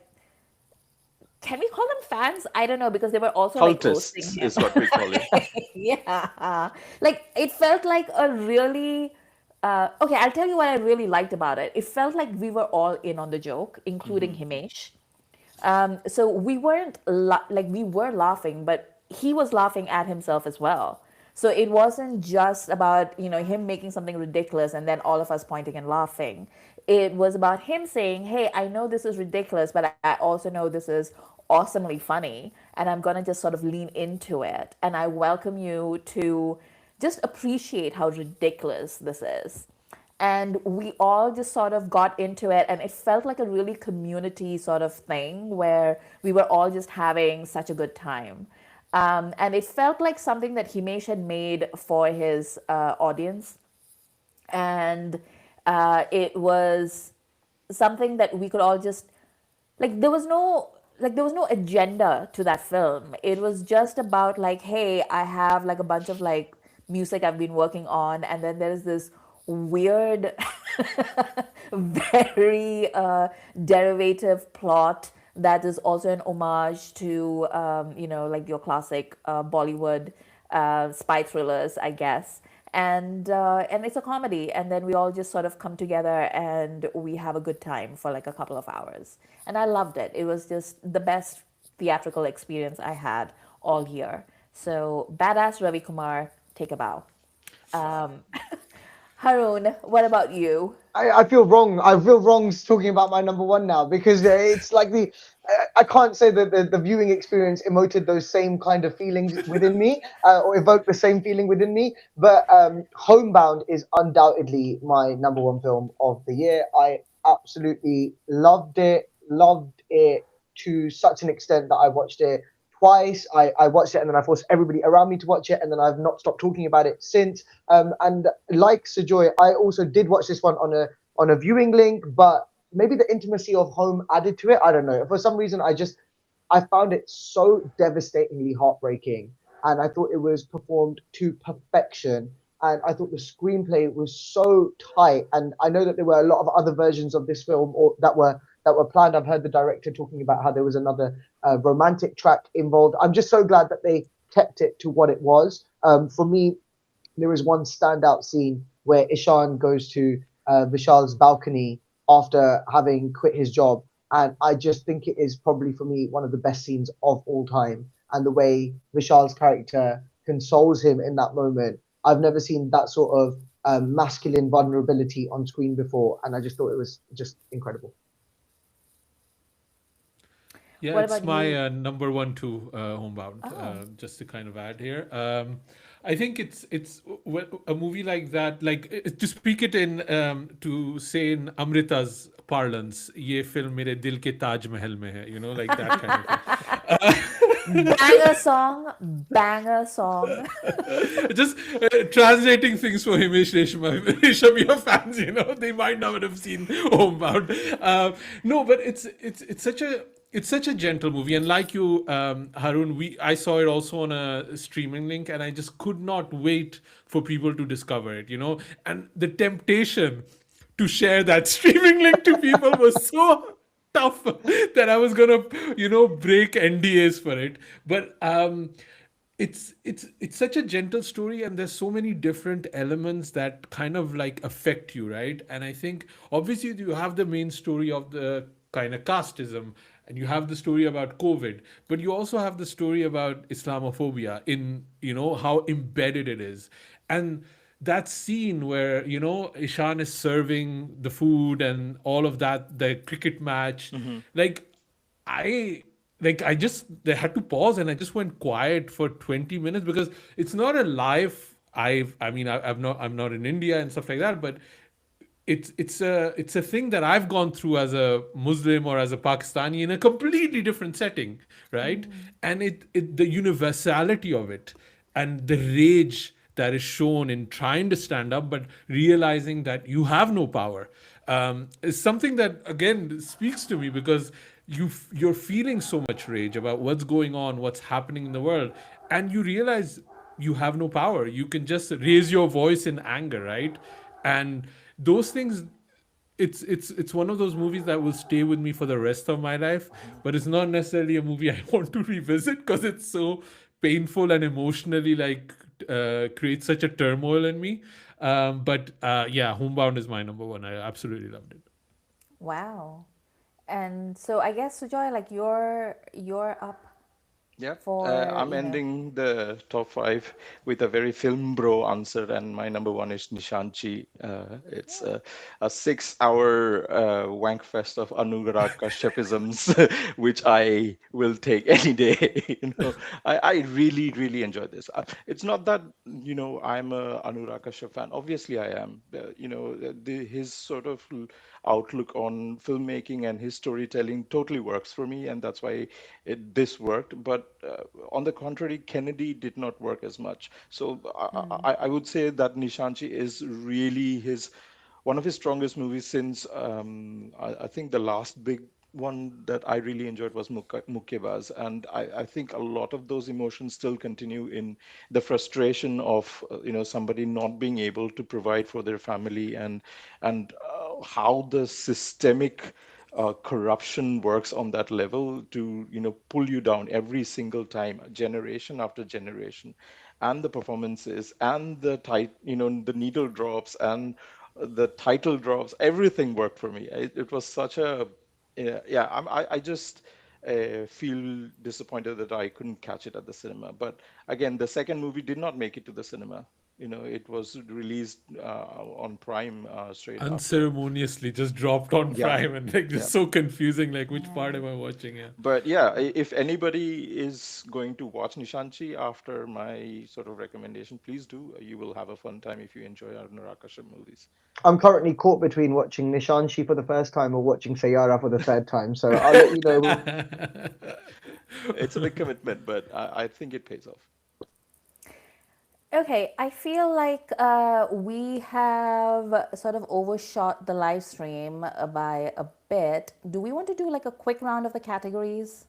can we call them fans? I don't know because they were also like roasting Cultists him. is what we call it. Yeah. Like it felt like a really okay, I'll tell you what I really liked about it. It felt like we were all in on the joke, including Himesh. So we weren't like we were laughing, but he was laughing at himself as well. So it wasn't just about him making something ridiculous and then all of us pointing and laughing. It was about him saying, "Hey, I know this is ridiculous, but I also know this is awesomely funny, and I'm gonna just sort of lean into it. And I welcome you to just appreciate how ridiculous this is." and we all just sort of got into it, and it felt like a really community sort of thing where we were all just having such a good time. And it felt like something that Himesh had made for his audience, and it was something that we could all just there was no agenda to that film. It was just about like, hey, I have like a bunch of like music I've been working on, and then there's this weird very derivative plot that is also an homage to like your classic Bollywood spy thrillers, I guess. And it's a comedy, and then we all just sort of come together and we have a good time for like a couple of hours, and I loved it. It was just the best theatrical experience I had all year. So badass Ravi Kumar, take a bow. um, Haroon, what about you? I feel wrong. I feel wrong talking about my number one now because it's like I can't say that the viewing experience emoted those same kind of feelings within me or evoked the same feeling within me. But Homebound is undoubtedly my number one film of the year. I absolutely loved it to such an extent that I watched it twice. I watched it and then I forced everybody around me to watch it, and then I've not stopped talking about it since. And like Sujoy, I also did watch this one on a viewing link, but maybe the intimacy of home added to it. I don't know. For some reason, I found it so devastatingly heartbreaking, and I thought it was performed to perfection. And I thought the screenplay was so tight. And I know that there were a lot of other versions of this film or that were planned. I've heard the director talking about how there was another romantic track involved. I'm just so glad that they kept it to what it was. For me, there is one standout scene where Ishan goes to Vishal's balcony after having quit his job, and I just think it is probably for me one of the best scenes of all time. And the way Vishal's character consoles him in that moment, I've never seen that sort of masculine vulnerability on screen before, and I just thought it was just incredible. Yeah, What it's about my you? number one too, Homebound. Oh. Just to kind of add here, I think a movie like that, like to speak it in to say in Amrita's parlance, "ये film मेरे दिल के ताज महल में है," like that kind of thing. Banger song, banger song. Just translating things for Himesh Reshma, your fans, they might not have seen Homebound. No, but it's such a gentle movie, and like you, Harun, I saw it also on a streaming link, and I just could not wait for people to discover it. And the temptation to share that streaming link to people was so tough that I was gonna, break NDAs for it. But it's such a gentle story, and there's so many different elements that kind of like affect you, right? And I think obviously you have the main story of the kind of casteism, and you have the story about COVID, but you also have the story about Islamophobia in how embedded it is. And that scene where Ishan is serving the food and all of that, the cricket match, like I I just they had to pause, and I just went quiet for 20 minutes because it's not a live. I'm not in India and stuff like that, but it's a thing that I've gone through as a Muslim or as a Pakistani in a completely different setting, right? And the universality of it and the rage that is shown in trying to stand up but realizing that you have no power is something that again speaks to me because you're feeling so much rage about what's going on, what's happening in the world, and you realize you have no power. You can just raise your voice in anger, right? And those things, it's one of those movies that will stay with me for the rest of my life, but it's not necessarily a movie I want to revisit because it's so painful and emotionally like creates such a turmoil in me. But yeah, Homebound is my number one. I absolutely loved it. Wow. And so I guess Sujoy, like you're up. Yep. for, I'm ending the top five with a very film bro answer, and my number one is Nishanchi. It's a 6 hour wank fest of Anurag Kashyapisms, which I will take any day. I really, really enjoyed this. It's not that, I'm a Anurag Kashyap fan. Obviously, I am. His sort of outlook on filmmaking and his storytelling totally works for me, and that's why this worked. But on the contrary, Kennedy did not work as much. So I would say that Nishanchi is really his one of his strongest movies since I think the last big one that I really enjoyed was Mukkebaz, and I think a lot of those emotions still continue in the frustration of somebody not being able to provide for their family, and how the systemic corruption works on that level to pull you down every single time, generation after generation, and the performances and the needle drops and the title drops, everything worked for me. It was such a yeah. I just feel disappointed that I couldn't catch it at the cinema. But again, the second movie did not make it to the cinema. It was released on Prime straight after. Unceremoniously just dropped on Yeah, Prime and like yeah. just so confusing. Like which part yeah. am I watching? Yeah. But yeah, if anybody is going to watch Nishanchi after my sort of recommendation, please do. You will have a fun time if you enjoy our Narakasha movies. I'm currently caught between watching Nishanshi for the first time or watching Sayara for the third time. So I'll let you know. It's a big commitment, but I think it pays off. Okay, I feel like we have sort of overshot the live stream by a bit. Do we want to do like a quick round of the categories?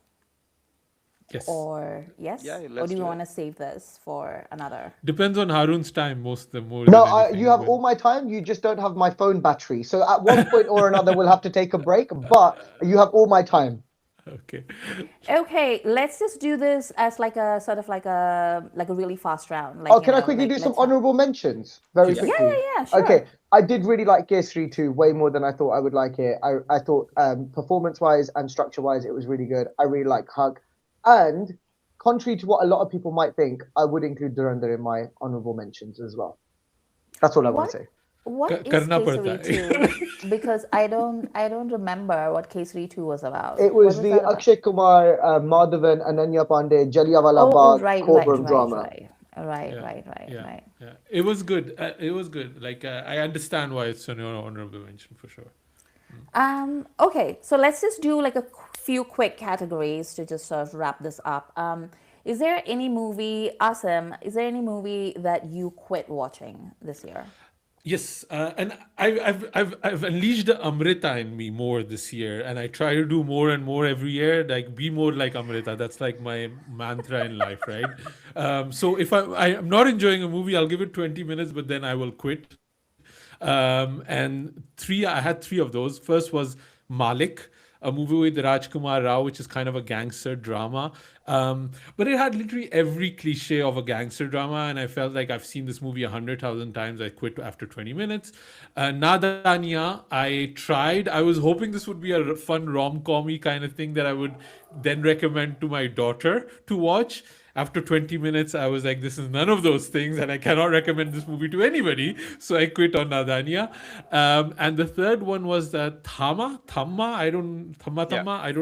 Yes. Or Yeah, yes? Or let's do you do want it. to save this for another? Depends on Harun's time most more No, than you anything. have But all my time. You just don't have my phone battery. So at one point or another, we'll have to take a break. But you have all my time. okay. Okay, let's just do this as like a sort of like a really fast round. Oh, Like, can I quickly like do some let's have. honorable mentions very Yeah, Yes. quickly? yeah, yeah, Okay, sure. I did really like Gears 3 too, way more than I thought I would like it. I thought performance-wise and structure-wise, it was really good. I really like Hug. And contrary to what a lot of people might think, I would include Durandar in my honorable mentions as well. That's all I want to What say. what is करना पड़ता Kesari है 2? Because I don't remember what Kesari 2 was about. It What was was the that about? Akshay Kumar, Madhavan, Ananya Pandey, Jallianwala Oh, Bagh right, right, courtroom right, drama. right. Right, Yeah, right, right, yeah, right. yeah. It was good. It was good. Like I understand why it's on your honorable mention for sure. Okay, so let's just do like a few quick categories to just sort of wrap this up. Is there any movie, Asim, is there any movie that you quit watching this year? Yes, and I've unleashed the Amrita in me more this year, and I try to do more and more every year. Like be more like Amrita. That's like my mantra in life, right? So if I am not enjoying a movie, I'll give it 20 minutes, but then I will quit. And I had three of those. First was Malik, a movie with Rajkumar Rao, which is kind of a gangster drama. But it had literally every cliche of a gangster drama, and I felt like I've seen this movie 100,000 times. I quit after 20 minutes. Nadania, I tried. I was hoping this would be a fun rom-commy kind of thing that I would then recommend to my daughter to watch. After 20 minutes, I was like, this is none of those things, and I cannot recommend this movie to anybody. So I quit on Nadania. And the third one was Yeah, I don't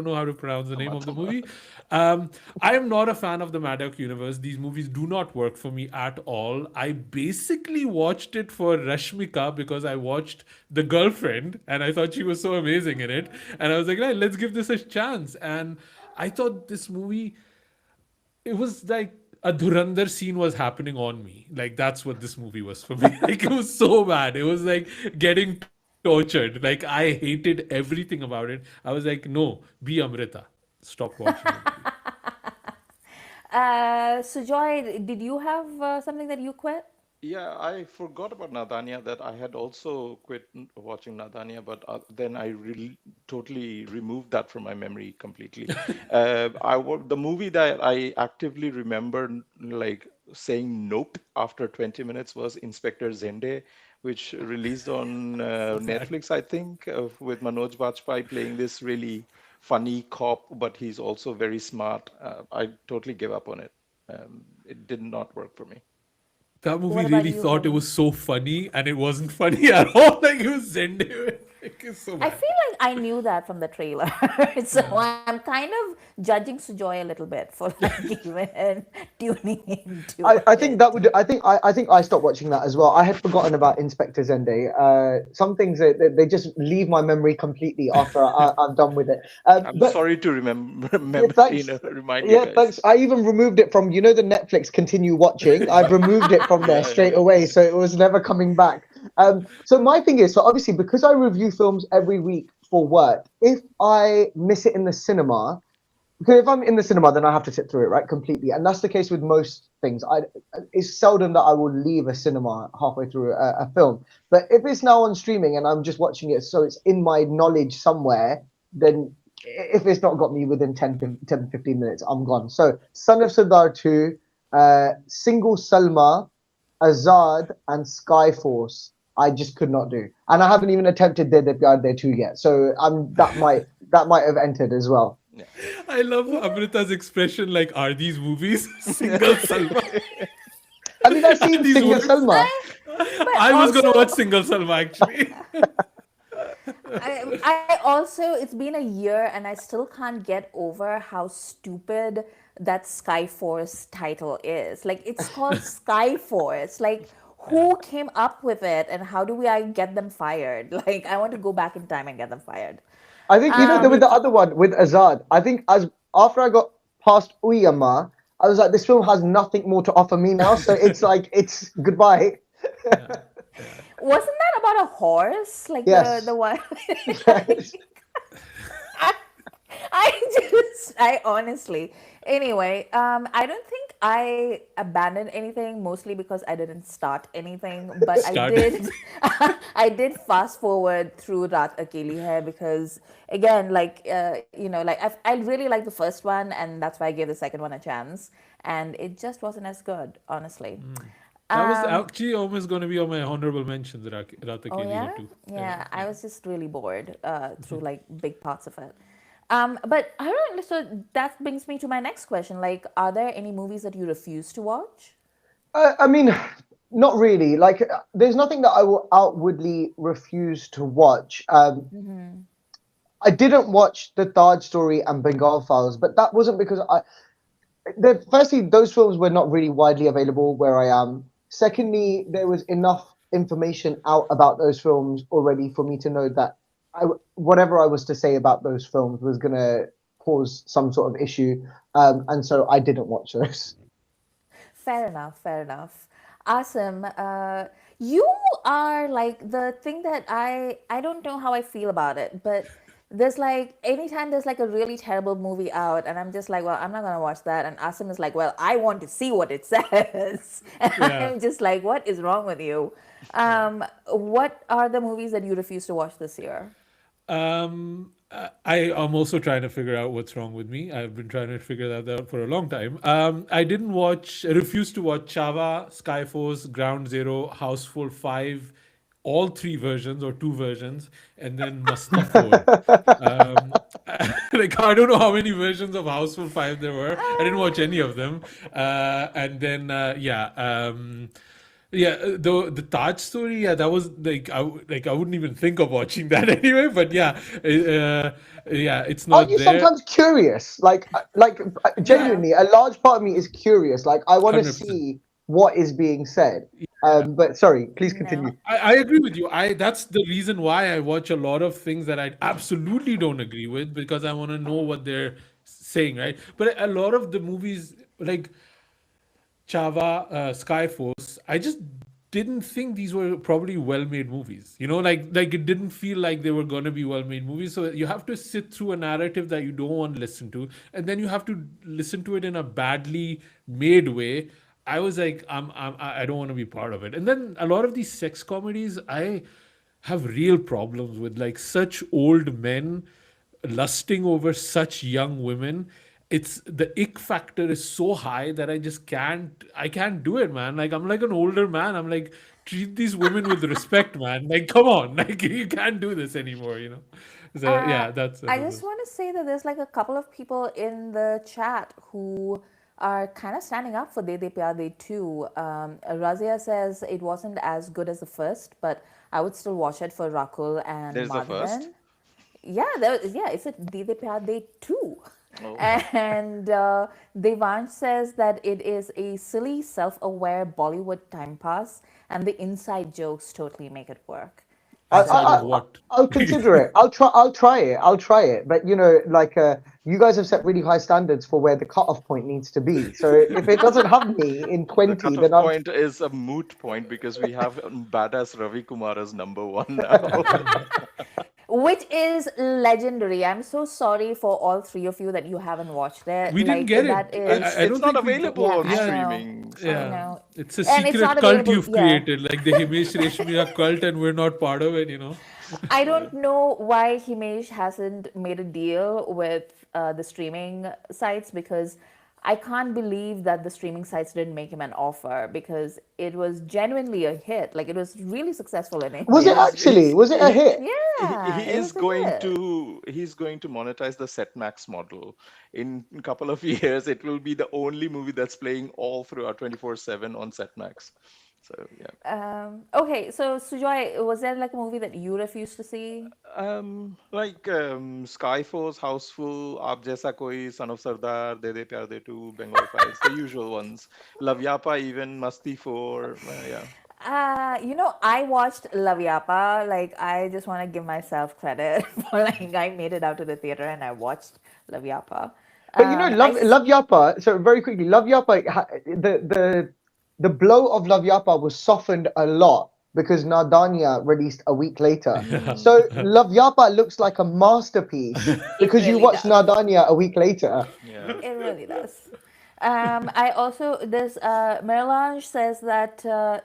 know how to pronounce the name Tama of the Tama. movie. I am not a fan of the Maddock universe. These movies do not work for me at all. I basically watched it for Rashmika because I watched The Girlfriend and I thought she was so amazing in it. And I was like, right, let's give this a chance. And I thought this movie, it was like a Dhurandhar scene was happening on me. Like that's what this movie was for me. Like it was so bad. It was like getting tortured. Like I hated everything about it. I was like, no, be Amrita. Stop watching the movie. Sujoy, did you have something that you quit? Yeah, I forgot about Nadania that I had also quit watching Nadania, but then I really totally removed that from my memory completely. The movie that I actively remember like saying nope after 20 minutes was Inspector Zende, which released on So bad. Netflix, I think, with Manoj Bajpayee playing this really funny cop, but he's also very smart. I totally gave up on it. It did not work for me. That movie What about really you, thought it Haroon? was so funny, and it wasn't funny at all. Like it was Zende. Like it's so I bad. feel like I knew that from the trailer, so Yeah. I'm kind of judging Sujoy a little bit for like even tuning into I think it. that would I think I stopped watching that as well. I had forgotten about Inspector Zende. Some things they just leave my memory completely after I'm done with it. I'm But sorry to remember, yeah, thanks. remind you Yeah, guys. thanks. I even removed it from the Netflix continue watching. I've removed it from there Yeah, yeah, straight yeah. away, so it was never coming back. So my thing is, so obviously because I review films every week for work, if I miss it in the cinema, because if I'm in the cinema, then I have to sit through it, right, completely, and that's the case with most things. It's seldom that I will leave a cinema halfway through a film. But if it's now on streaming and I'm just watching it, so it's in my knowledge somewhere, then if it's not got me within 15 minutes, I'm gone. So Son of Sardar 2, Single Salma, Azad, and Skyforce. I just could not do, and I haven't even attempted De Pyar De 2 yet. So that might have entered as well. Yeah. I love Yeah, Amrita's expression. Like, are these movies single Salma? Have you guys Are seen these Single words? Salma? but I was also gonna watch single Salma actually. I also, it's been a year and I still can't get over how stupid that Skyforce title is. Like, it's called Skyforce. Like, who came up with it and how do I get them fired? Like, I want to go back in time and get them fired. I think there was the Amrita, other one with Azad. I think as after I got past Uyama, I was like, this film has nothing more to offer me now. So it's like it's goodbye. yeah, yeah. Wasn't that about a horse? Like the Yes. one. Yes. I honestly. Anyway, I don't think I abandoned anything, mostly because I didn't start anything, but I Start. did, I did fast forward through Raat Akeli Hai because, again, like, like I really liked the first one, and that's why I gave the second one a chance, and it just wasn't as good, honestly. That was Um, actually almost going to be on my honorable mentions, Rata Oh Keli yeah, Hai too. Yeah, yeah. I yeah. was just really bored through like big parts of it. But I don't know. So that brings me to my next question. Like, are there any movies that you refuse to watch? I mean, not really. Like, there's nothing that I will outwardly refuse to watch. I didn't watch the Taj Story and Bengal Files, but that wasn't because firstly, those films were not really widely available where I am. Secondly, there was enough information out about those films already for me to know that whatever I was to say about those films was going to cause some sort of issue. And so I didn't watch those. Fair enough. Fair enough. Asim, you are like the thing that I don't know how I feel about it, but there's like anytime there's like a really terrible movie out, and I'm just like, well, I'm not gonna watch that. And Asim is like, well, I want to see what it says, and Yeah, I'm just like, what is wrong with you? yeah. What are the movies that you refuse to watch this year? I am also trying to figure out what's wrong with me. I've been trying to figure that out for a long time. I refused to watch Chava, Skyforce, Ground Zero, Houseful 5, all three versions or two versions, and then Mustafar. Um, like, I don't know how many versions of Houseful 5 there were. I didn't watch any of them. And then, yeah. Yeah, the Taj story, yeah, that was like I wouldn't even think of watching that anyway. But yeah, yeah, it's Aren't not you there. sometimes curious? Yeah, Yeah. Genuinely, a large part of me is curious. Like, I want to 100%. see what is being said. Yeah, But sorry, please No. continue. I agree with you. I That's the reason why I watch a lot of things that I absolutely don't agree with because I want to know what they're saying, right? But a lot of the movies like Chava, Skyforce, I just didn't think these were probably well-made movies. Like it didn't feel like they were going to be well-made movies. So you have to sit through a narrative that you don't want to listen to, and then you have to listen to it in a badly made way. I was like, I don't want to be part of it. And then a lot of these sex comedies, I have real problems with, like such old men lusting over such young women. It's the ick factor is so high that I can't do it, man. Like I'm like an older man. I'm like, treat these women with respect, man. Like come on. Like you can't do this anymore. So yeah, that's I another. just want to say that there's like a couple of people in the chat who are kind of standing up for De De Pyar De too. Razia says it wasn't as good as the first, but I would still watch it for Rakul and There's a first. Madhavan. Yeah, it's a De De Pyar De 2. Oh, And Devansh says that it is a silly, self aware Bollywood time pass, and the inside jokes totally make it work. I, Inside I, of So I, what? I'll consider it. I'll try it. I'll try it. But you know, like, you guys have set really high standards for where the cutoff point needs to be. So if it doesn't have me in the 20, then cutoff I'll. point is a moot point because we have badass Ravi Kumar as number one now. which is legendary. I'm so sorry for all three of you that you haven't watched it. We didn't Like get that it. is, I It's don't not think we got. available yeah, on I Yeah, know, streaming, I so yeah. know, It's a and it's not secret cult available. you've Yeah, created, like the Himesh Reshmiya cult, and we're not part of it. I don't know why Himesh hasn't made a deal with the streaming sites because I can't believe that the streaming sites didn't make him an offer because it was genuinely a hit. Like it was really successful in Was it India. actually? Was it a hit? Yeah, he it is was a going hit. to monetize the Setmax model. In a couple of years, it will be the only movie that's playing all throughout 24/7 on Setmax. So yeah. Okay, so Sujoy, was there like a movie that you refused to see? Like Skyforce, Houseful, Aap Jaisa Koi, Son of Sardar, De De Pyar De 2, Bengal Files, the usual ones. Love Yapa even, Masti 4, yeah. I watched Lavyapa. Like, I just want to give myself credit for like I made it out to the theater and I watched Lavyapa. But you know, I Love Yapa. So very quickly, Love Yapa. The blow of Love Yapa was softened a lot because Nardania released a week later. So Love Yapa looks like a masterpiece it because you really watched does. Nardania a week later. Yeah. It really does. I also this Merlange says that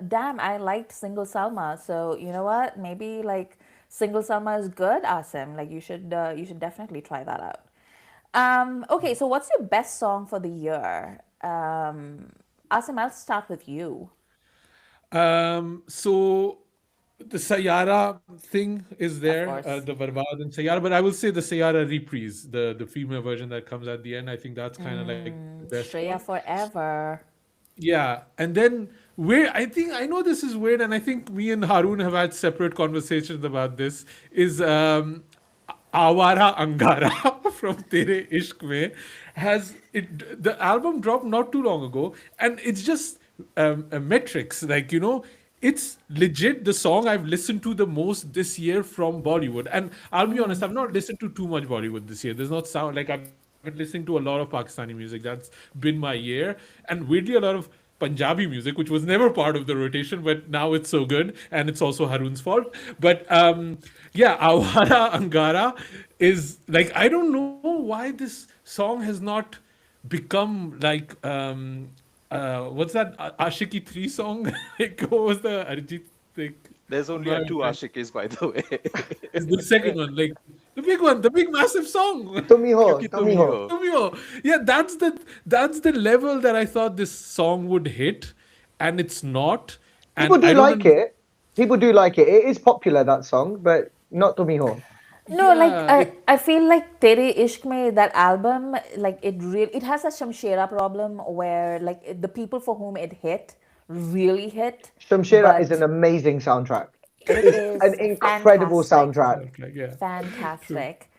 damn, I liked Single Salma. So you know what? Maybe like Single Salma is good, Asim. Like you should definitely try that out. Okay, so what's your best song for the year? Asim, I'll start with you. So the Sayara thing is Of there, the course. Barbad and Sayara, but I will say the Sayara reprise, the female version that comes at the end. I think that's kind of like the best one. Shreya Forever. Yeah, and then where I think I know this is weird, and I think me and Haroon have had separate conversations about this. Is Awara Angara from Tere Ishq Mein has it the album dropped not too long ago, and it's just metrics it's legit the song I've listened to the most this year from Bollywood. And I'll be honest, I've not listened to too much Bollywood this year. There's not sound like I've been listening to a lot of Pakistani music. That's been my year. And weirdly, a lot of Punjabi music, which was never part of the rotation, but now it's so good. And it's also Haroon's fault. But yeah, Awara Angara is like, I don't know why this song has not become like what's that Ashiki 3 song? Like what was the Arijit thing? There's I'm only not a two remembering. Ashikis, by the way. It's the second one, like the big one, the big massive song. Kyunki Tomiho, tum hi Tomiho. ho. Tumio. Yeah, that's the level that I thought this song would hit, and it's not. People And do I don't like understand. it. People do like it. It is popular, that song, but not Tomiho. No, like Yeah, it I feel like Tere Ishq Mein, that album, like it has a Shamshera problem where like the people for whom it hit really hit, Shamshera is an but amazing soundtrack. It it is an is incredible fantastic. soundtrack. like yeah, true. Fantastic.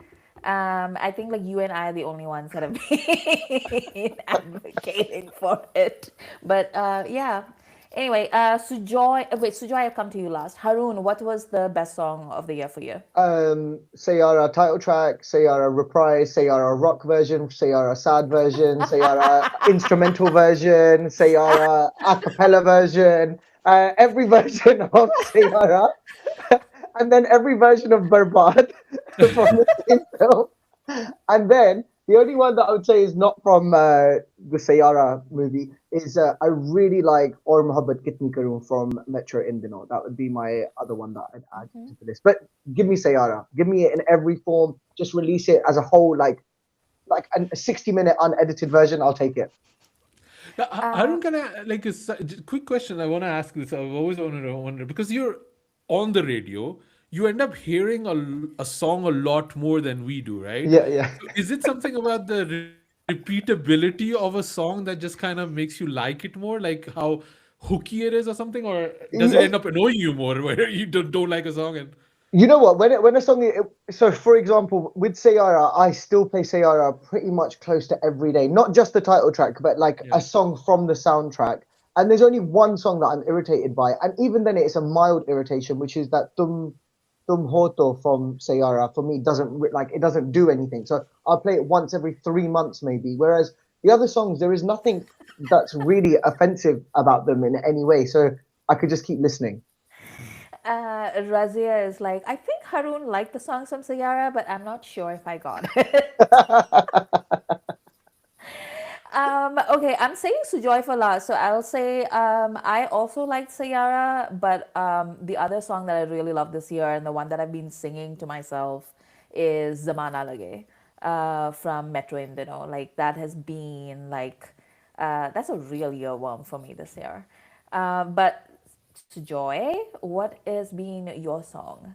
I think like you and I are the only ones that have been advocating for it. But yeah. Anyway, Sujoy, I've come to you last. Haroon, what was the best song of the year for you? Sayara title track, Sayara reprise, Sayara rock version, Sayara sad version, Sayara instrumental version, Sayara a cappella version, every version of Sayara, and then every version of Barbad from the same film. And then the only one that I would say is not from the Sayara movie is I really like Aur Mohabbat Kitni Karoon from Metro Indino. That would be my other one that I'd add to the list. But give me Sayara. Give me it in every form. Just release it as a whole, like a 60-minute unedited version. I'll take it. Now, Harun, can I like quick question? I want to ask this. I've always wanted to wonder because you're on the radio. you end up hearing a song a lot more than we do, right? Yeah, yeah. So is it something about the repeatability of a song that just kind of makes you like it more, like how hooky it is or something, or does it end Yeah, up annoying you more where you don't like a song and you know what? When a song, so for example, with Sayara, I still play Sayara pretty much close to every day. Not just the title track, but like yeah. a song from the soundtrack. And there's only one song that I'm irritated by, and even then, it's a mild irritation, which is that Tum Hoto from Sayara. For me, doesn't like it doesn't do anything. So I'll play it once every 3 months, maybe. Whereas the other songs, there is nothing that's really offensive about them in any way. So I could just keep listening. Razia is like, I think Haroon liked the songs from Sayara, but I'm not sure if I got it. Okay, I'm saying Sujoy for last, so I'll say I also liked Sayara, but the other song that I really love this year and the one that I've been singing to myself is Zamana Lage from Metro Indino. Like that has been like that's a real earworm for me this year. But Sujoy, what has been your song?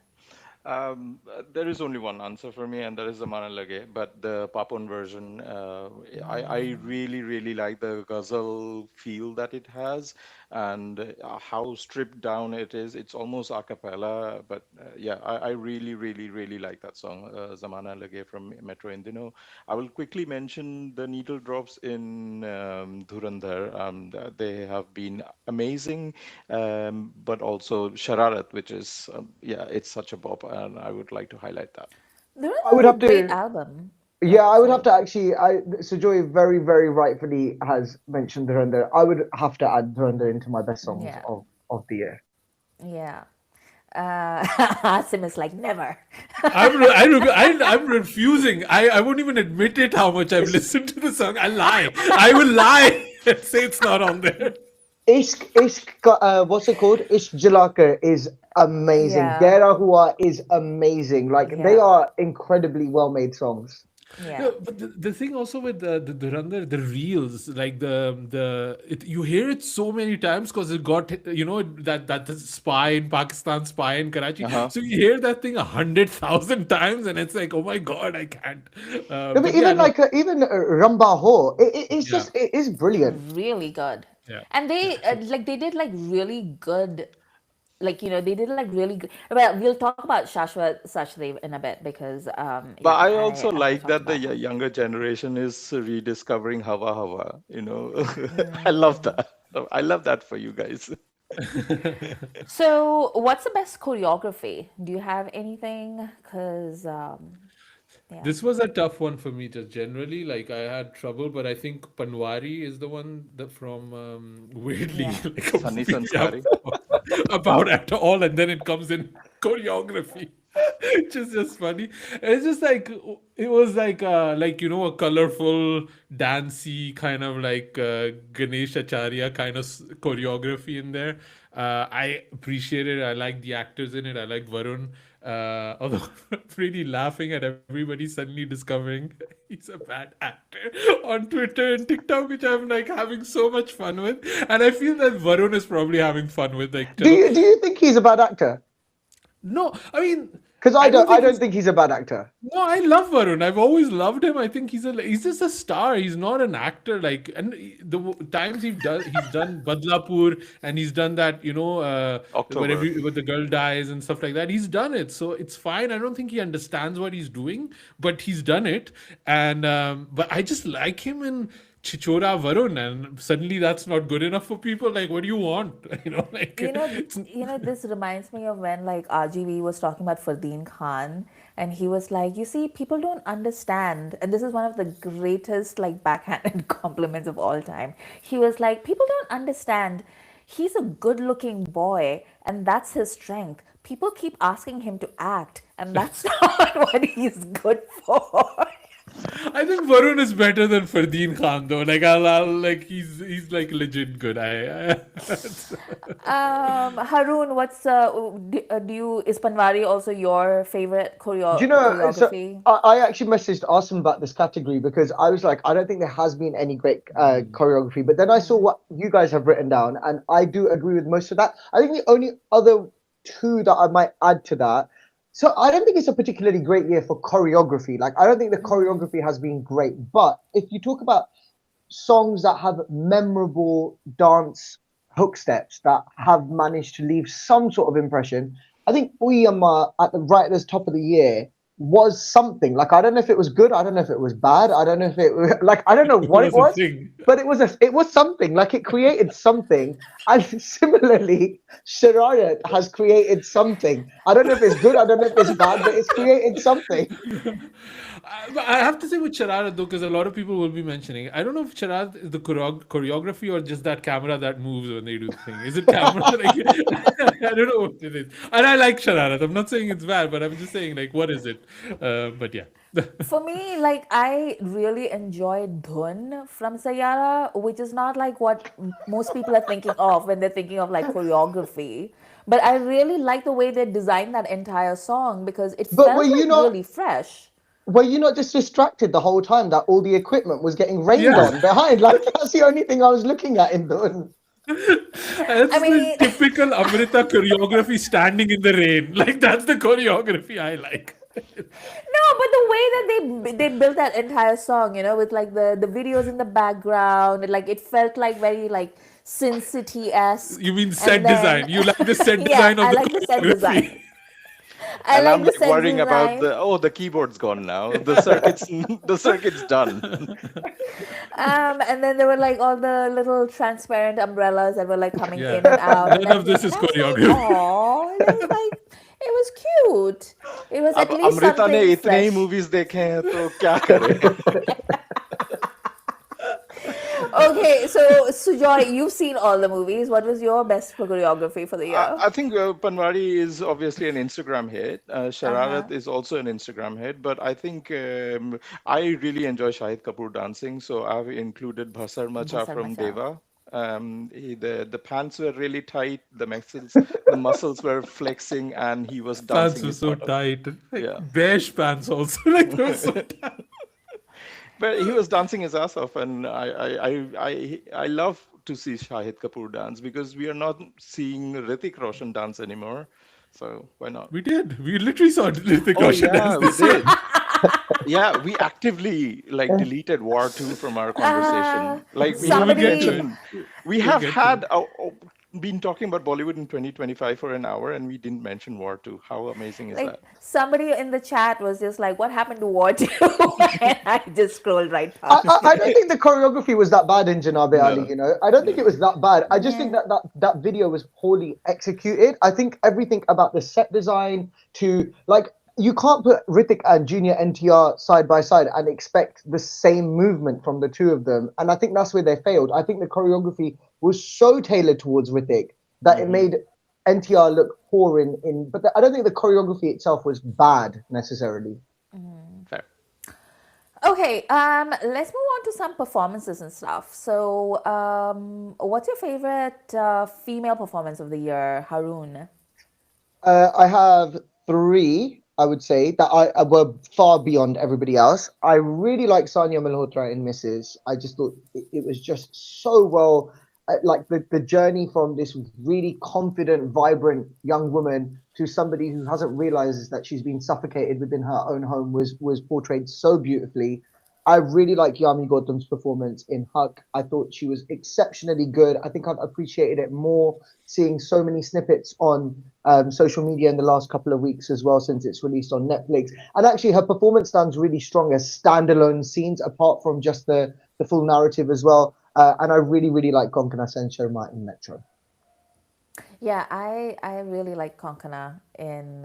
There is only one answer for me, and that is the Manalage. But the Papon version, I really, really like the ghazal feel that it has, and how stripped down it is. It's almost a cappella, but yeah, I really, really, really like that song, Zamana Lage from Metro Indino. I will quickly mention the needle drops in Dhurandhar. They have been amazing, but also Shararat, which is yeah, it's such a bop, and I would like to highlight that. I would Dhurandhar is a have great to. album. Yeah, Oh, I would have sorry. to actually. Sujoy very, very rightfully has mentioned Dhurandhar. I would have to add Dhurandhar into my best songs Yeah, of the year. yeah. Asim is like never. I'm refusing. I won't even admit it how much I've listened to the song. I lie. I will lie and say it's not on there. What's it called? Ishq Jalakar is amazing. Yeah, Gera Hua is amazing. Like they yeah, are incredibly well made songs. yeah, No, but the thing also with the Durandar, the reels, like you hear it so many times because it got that the spy in Pakistan, spy in Karachi. Uh-huh. So you hear that thing 100,000 times, and it's like, oh my god, I can't. No, but But yeah, even no, like even Ramba Ho, it's yeah, just it is brilliant. really good. yeah. And they like they did like really good, like they did like really good. Well, we'll talk about Shashwat Sachdev in a bit because But yeah, I I also want to like talk that the about him. younger generation is rediscovering Hawa Hawa. I love that. I love that for you guys. So, what's the best choreography? Do you have anything? Cause yeah, This was a tough one for me, just generally. Like I had trouble, but I think Panwari is the one that from weirdly yeah. like a Sunny movie we have Sanskari. about at all, and then it comes in choreography, which is just funny. It's just like it was like a colorful, dancey kind of like Ganesh Acharya kind of choreography in there. I appreciate it. I like the actors in it. I like Varun. Although I'm really laughing at everybody suddenly discovering he's a bad actor on Twitter and TikTok, which I'm like having so much fun with. And I feel that Varun is probably having fun with, like, Do you think he's a bad actor? no, I mean, Because I don't I think don't he's think he's a bad actor. no, I love Varun. I've always loved him. I think he's just a star. He's not an actor. Like, and times he's done Badlapur, and he's done that October. where the girl dies and stuff like that. He's done it, so it's fine. I don't think he understands what he's doing, but he's done it. And but I just like him in Chichora Varun, and suddenly that's not good enough for people. Like, what do you want? Like it's This reminds me of when like RGV was talking about Fardeen Khan, and he was like, you see, people don't understand, and this is one of the greatest like backhanded compliments of all time. He was like, people don't understand. He's a good-looking boy, and that's his strength. People keep asking him to act, and that's not what he's good for. I think Varun is better than Fardeen Khan though. Like I'll like he's like legit good. Haroon, do you is Panwari also your favorite Do you know? So choreography? I actually messaged Asim about this category because I was like, I don't think there has been any great choreography. But then I saw what you guys have written down, and I do agree with most of that. I think the only other two that I might add to that So I don't think it's a particularly great year for choreography. Like I don't think the choreography has been great. But if you talk about songs that have memorable dance hook steps that have managed to leave some sort of impression, I think Uyama at the right at the top of the year was something. Like I don't know if it was good, I don't know if it was bad, I don't know if it was like I don't know It what it was a was, thing. but it was something. Like it created something. And similarly, Shararat has created something. I don't know if it's good, I don't know if it's bad, but it's created something. I have to say with Shararat though, because a lot of people will be mentioning. I don't know if Shararat is the choreography or just that camera that moves when they do the thing. Is it camera? Like, I don't know what it is. And I like Shararat. I'm not saying it's bad, but I'm just saying like, what is it? But yeah. For me, like I really enjoyed Dhun from Sayara, which is not like what most people are thinking of when they're thinking of like choreography. But I really like the way they designed that entire song because it But felt like really fresh. were you not just distracted the whole time that all the equipment was getting rained Yeah. on behind? Like that's the only thing I was looking at in the. I That's the mean, typical Amrita choreography standing in the rain. Like that's the choreography I like. no, but the way that they built that entire song, with like the videos in the background, like it felt like very like Sin City esque, You mean and set then design? You like the set yeah, design of I the like the set design. choreography? I And I'm like the like set worrying about design. the keyboard's gone now. The circuit's the circuit's done. And then there were like all the little transparent umbrellas that were like coming Yeah. in and out and None of everything. this And is I was like, choreography. oh, it was like, it was cute. It was at अब least Amrita ने something इतने ही fresh. Movies देखे हैं तो क्या करे. Okay, so Sujoy, you've seen all the movies. What was your best choreography for the year? I think Panwari is obviously an Instagram hit. Uh huh. Shararat is also an Instagram hit, but I think I really enjoy Shahid Kapoor dancing, so I've included Bhasar Macha Bhasar from Macha. Deva. The pants were really tight, the muscles were flexing, and he was Pants dancing were his so butt off. tight. Like Yeah. beige pants also. Like they were so tight. But he was dancing his ass off, and I love to see Shahid Kapoor dance because we are not seeing Hrithik Roshan dance anymore. So why not? We did. We literally saw Hrithik Oh Roshan dance yeah, we this year. did. Yeah, we actively like deleted War 2 from our Uh, conversation. Like we We'll haven't get to somebody it. mentioned, we We'll have get to had it. been talking about Bollywood in 2025 for an hour, and we didn't mention War 2. How amazing is like that? somebody in the chat was just like, "What happened to War 2?" And I just scrolled right I, past I, I don't it. think the choreography was that bad in Janabe Ali, No, you know. I don't think it no. was that bad. I just think Yeah. that video was poorly executed. I think everything about the set design to like you can't put Ritik and Junior NTR side by side and expect the same movement from the two of them. And I think that's where they failed. I think the choreography was so tailored towards Ritik that it Hmm. made NTR look poor in but I don't think the choreography itself was bad necessarily. Fair. Okay, let's move on to some performances and stuff. So, what's your favorite female performance of the year, Haroon? I have three, I would say, that I were far beyond everybody else. I really like Sanya Malhotra in Mrs. I just thought it was just so well, like the journey from this really confident, vibrant young woman to somebody who hasn't realized that she's been suffocated within her own home was portrayed so beautifully. I really like Yami Gautam's performance in Huck. I thought she was exceptionally good. I think I've appreciated it more seeing so many snippets on social media in the last couple of weeks as well since it's released on Netflix. And actually, her performance stands really strong as standalone scenes apart from just the full narrative as well. And I really, really like Konkana Sen Sharma in Metro. Yeah, I really like Konkana in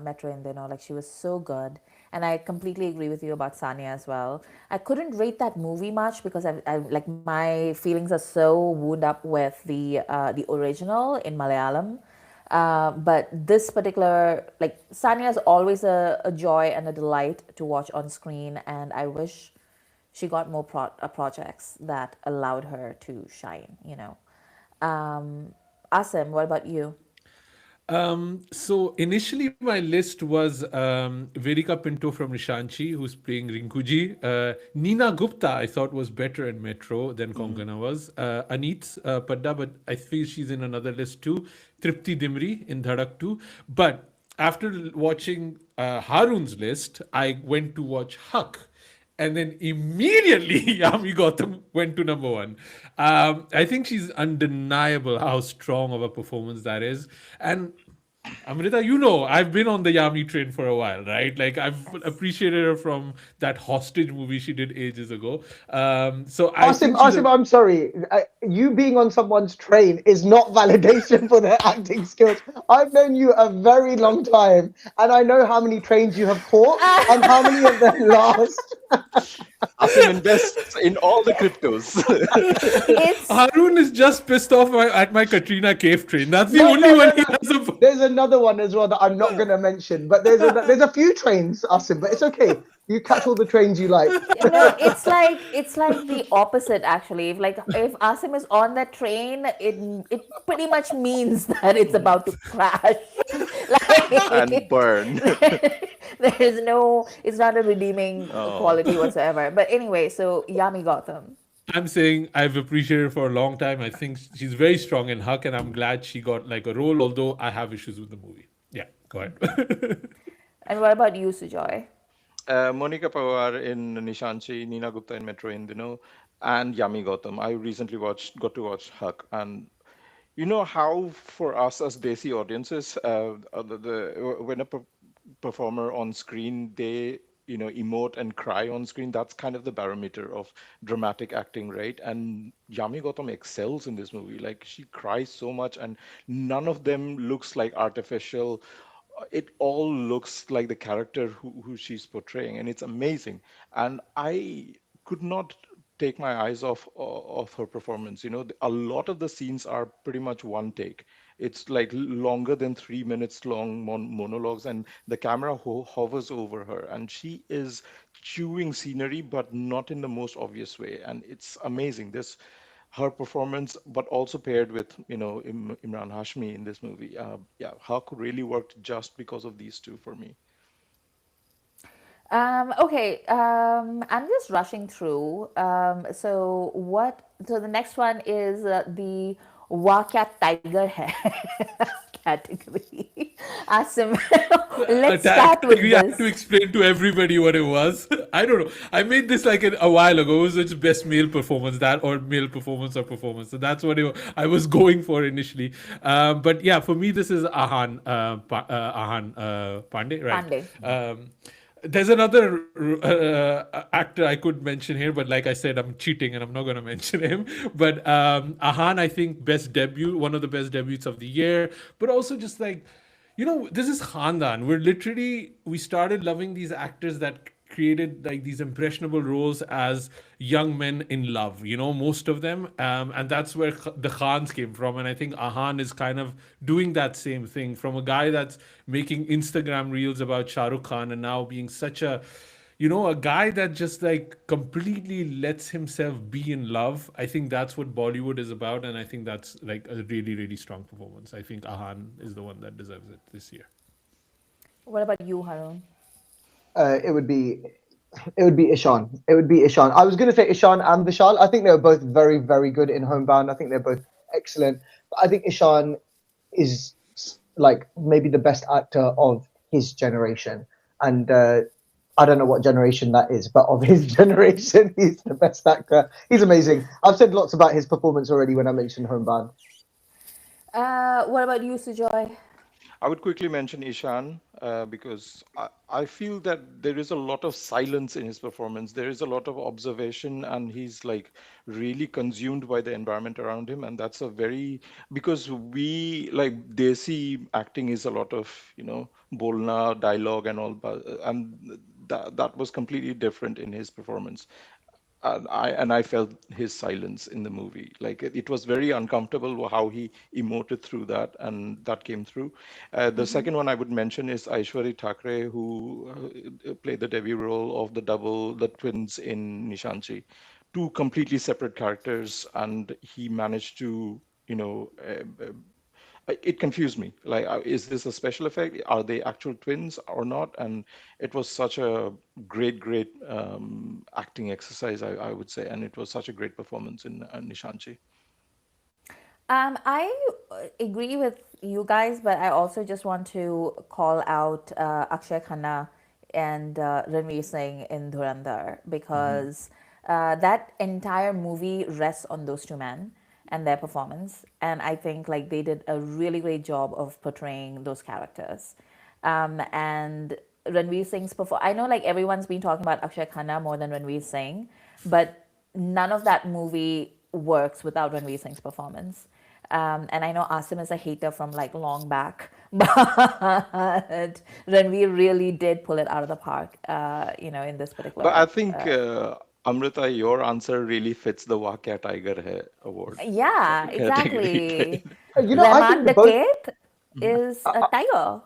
Metro Indino. Like she was so good, and I completely agree with you about Sanya as well. I couldn't rate that movie much because I like my feelings are so wound up with the original in Malayalam. But this particular like Sanya is always a joy and a delight to watch on screen, and I wish she got more projects that allowed her to shine. Asim, what about you? So initially my list was Verika Pinto from Nishanchi, who's playing Rinkuji. Nina Gupta I thought was better in Metro than Hmm. Konkana was. Aneet Padda, but I feel she's in another list too. Tripti Dimri in Dhadak too. But after watching Haroon's list, I went to watch Huck. And then immediately Yami Gautam went to number one. I think she's undeniable how strong of a performance that is. And Amrita, you know, I've been on the Yami train for a while, right? Like, I've appreciated her from that hostage movie she did ages ago. So I Asim, think she's Asim, a. I'm sorry. You being on someone's train is not validation for their acting skills. I've known you a very long time, and I know how many trains you have caught and how many of them last. Asim invests in all the cryptos. It's Haroon is just pissed off at my Katrina Cave train. That's the No, only no, one no, he no. has a. There's another one as well that I'm not going to mention, but there's a few trains, Asim, but it's okay. You catch all the trains you like. no, it's like the opposite actually. If Asim is on that train, it pretty much means that it's about to crash. And Like burn. there is no, it's not a redeeming Oh. quality whatsoever. But anyway, so Yami Gotham. I'm saying I've appreciated her for a long time. I think she's very strong in Huck, and I'm glad she got like a role, although I have issues with the movie. Yeah, go ahead. And what about you, Sujoy? Monica Pawar in Nishanchi, Nina Gupta in Metro Indino, and Yami Gautam. I recently got to watch Huck, and you know how for us as Desi audiences, when a performer on screen they emote and cry on screen, that's kind of the barometer of dramatic acting, right? And Yami Gautam excels in this movie. Like, she cries so much, and none of them looks like artificial. It all looks like the character who she's portraying, and it's amazing. And I could not take my eyes off her performance. A lot of the scenes are pretty much one take. It's like longer than 3 minutes long monologues, and the camera hovers over her, and she is chewing scenery, but not in the most obvious way. And it's amazing. This her performance, but also paired with Imran Hashmi in this movie. Yeah, Hawk really worked just because of these two for me. Okay, I'm just rushing through. So the next one is the Wakat Tiger Hair category. Asim, let's Attack start with category. I had to this. explain to everybody what it was. I don't know. I made this like a while ago. It was just best male performance, that or male performance or performance. So that's what I was going for initially. But yeah, for me, this is Ahan Pandey, right? Pandey. There's another actor I could mention here, but like I said, I'm cheating and I'm not going to mention him. But Ahan, I think, best debut, one of the best debuts of the year, but also just like, this is Khandaan. We started loving these actors that created like these impressionable roles as young men in love, most of them. And that's where the Khans came from. And I think Ahan is kind of doing that same thing from a guy that's making Instagram reels about Shah Rukh Khan and now being such a guy that just like completely lets himself be in love. I think that's what Bollywood is about, and I think that's like a really, really strong performance. I think Ahan is the one that deserves it this year. What about you, Harun? It would be Ishan. It would be Ishan. I was going to say Ishan and Vishal. I think they were both very, very good in Homebound. I think they're both excellent. But I think Ishan is like maybe the best actor of his generation. And I don't know what generation that is, but of his generation, he's the best actor. He's amazing. I've said lots about his performance already when I mentioned Homebound. What about you, Sujoy? I would quickly mention Ishan because I feel that there is a lot of silence in his performance. There is a lot of observation, and he's like really consumed by the environment around him. And that's a very, because we like Desi acting is a lot of, bolna, dialogue, and all, and that was completely different in his performance. And I felt his silence in the movie. Like, it was very uncomfortable how he emoted through that, and that came through. The second one I would mention is Aishwarya Thakre, who played the debut role of the twins in Nishanchi, two completely separate characters, and he managed to, it confused me. Like, is this a special effect? Are they actual twins or not? And it was such a great acting exercise, I would say, and it was such a great performance in Nishanchi. I agree with you guys, but I also just want to call out Akshay Khanna and Ranveer Singh in Dhurandhar Mhm. because that entire movie rests on those two men and their performance, and I think like they did a really great job of portraying those characters. And Ranveer Singh's perform. I know like everyone's been talking about Akshay Khanna more than Ranveer Singh, but none of that movie works without Ranveer Singh's performance. And I know Asim is a hater from like long back, but Ranveer really did pull it out of the park, in this But I particular. think, Amrita, your answer really fits the Wakya Tiger Hai award Yeah, category, exactly. right? I Rahman think both. Dakit Mhm. is a tiger.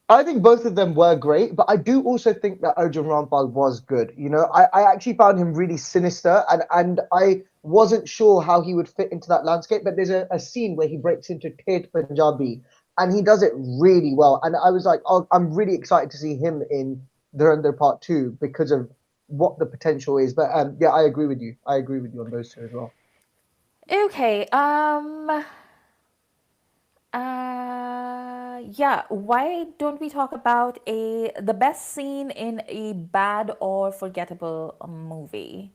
I think both of them were great, but I do also think that Arjun Rampal was good. I actually found him really sinister, and I wasn't sure how he would fit into that landscape. But there's a scene where he breaks into Tet Punjabi, and he does it really well. And I was like, oh, I'm really excited to see him in Dhurandhar Part Two because of what the potential is. But yeah, I agree with you. I agree with you on those two as well. Okay. Yeah. Why don't we talk about the best scene in a bad or forgettable movie?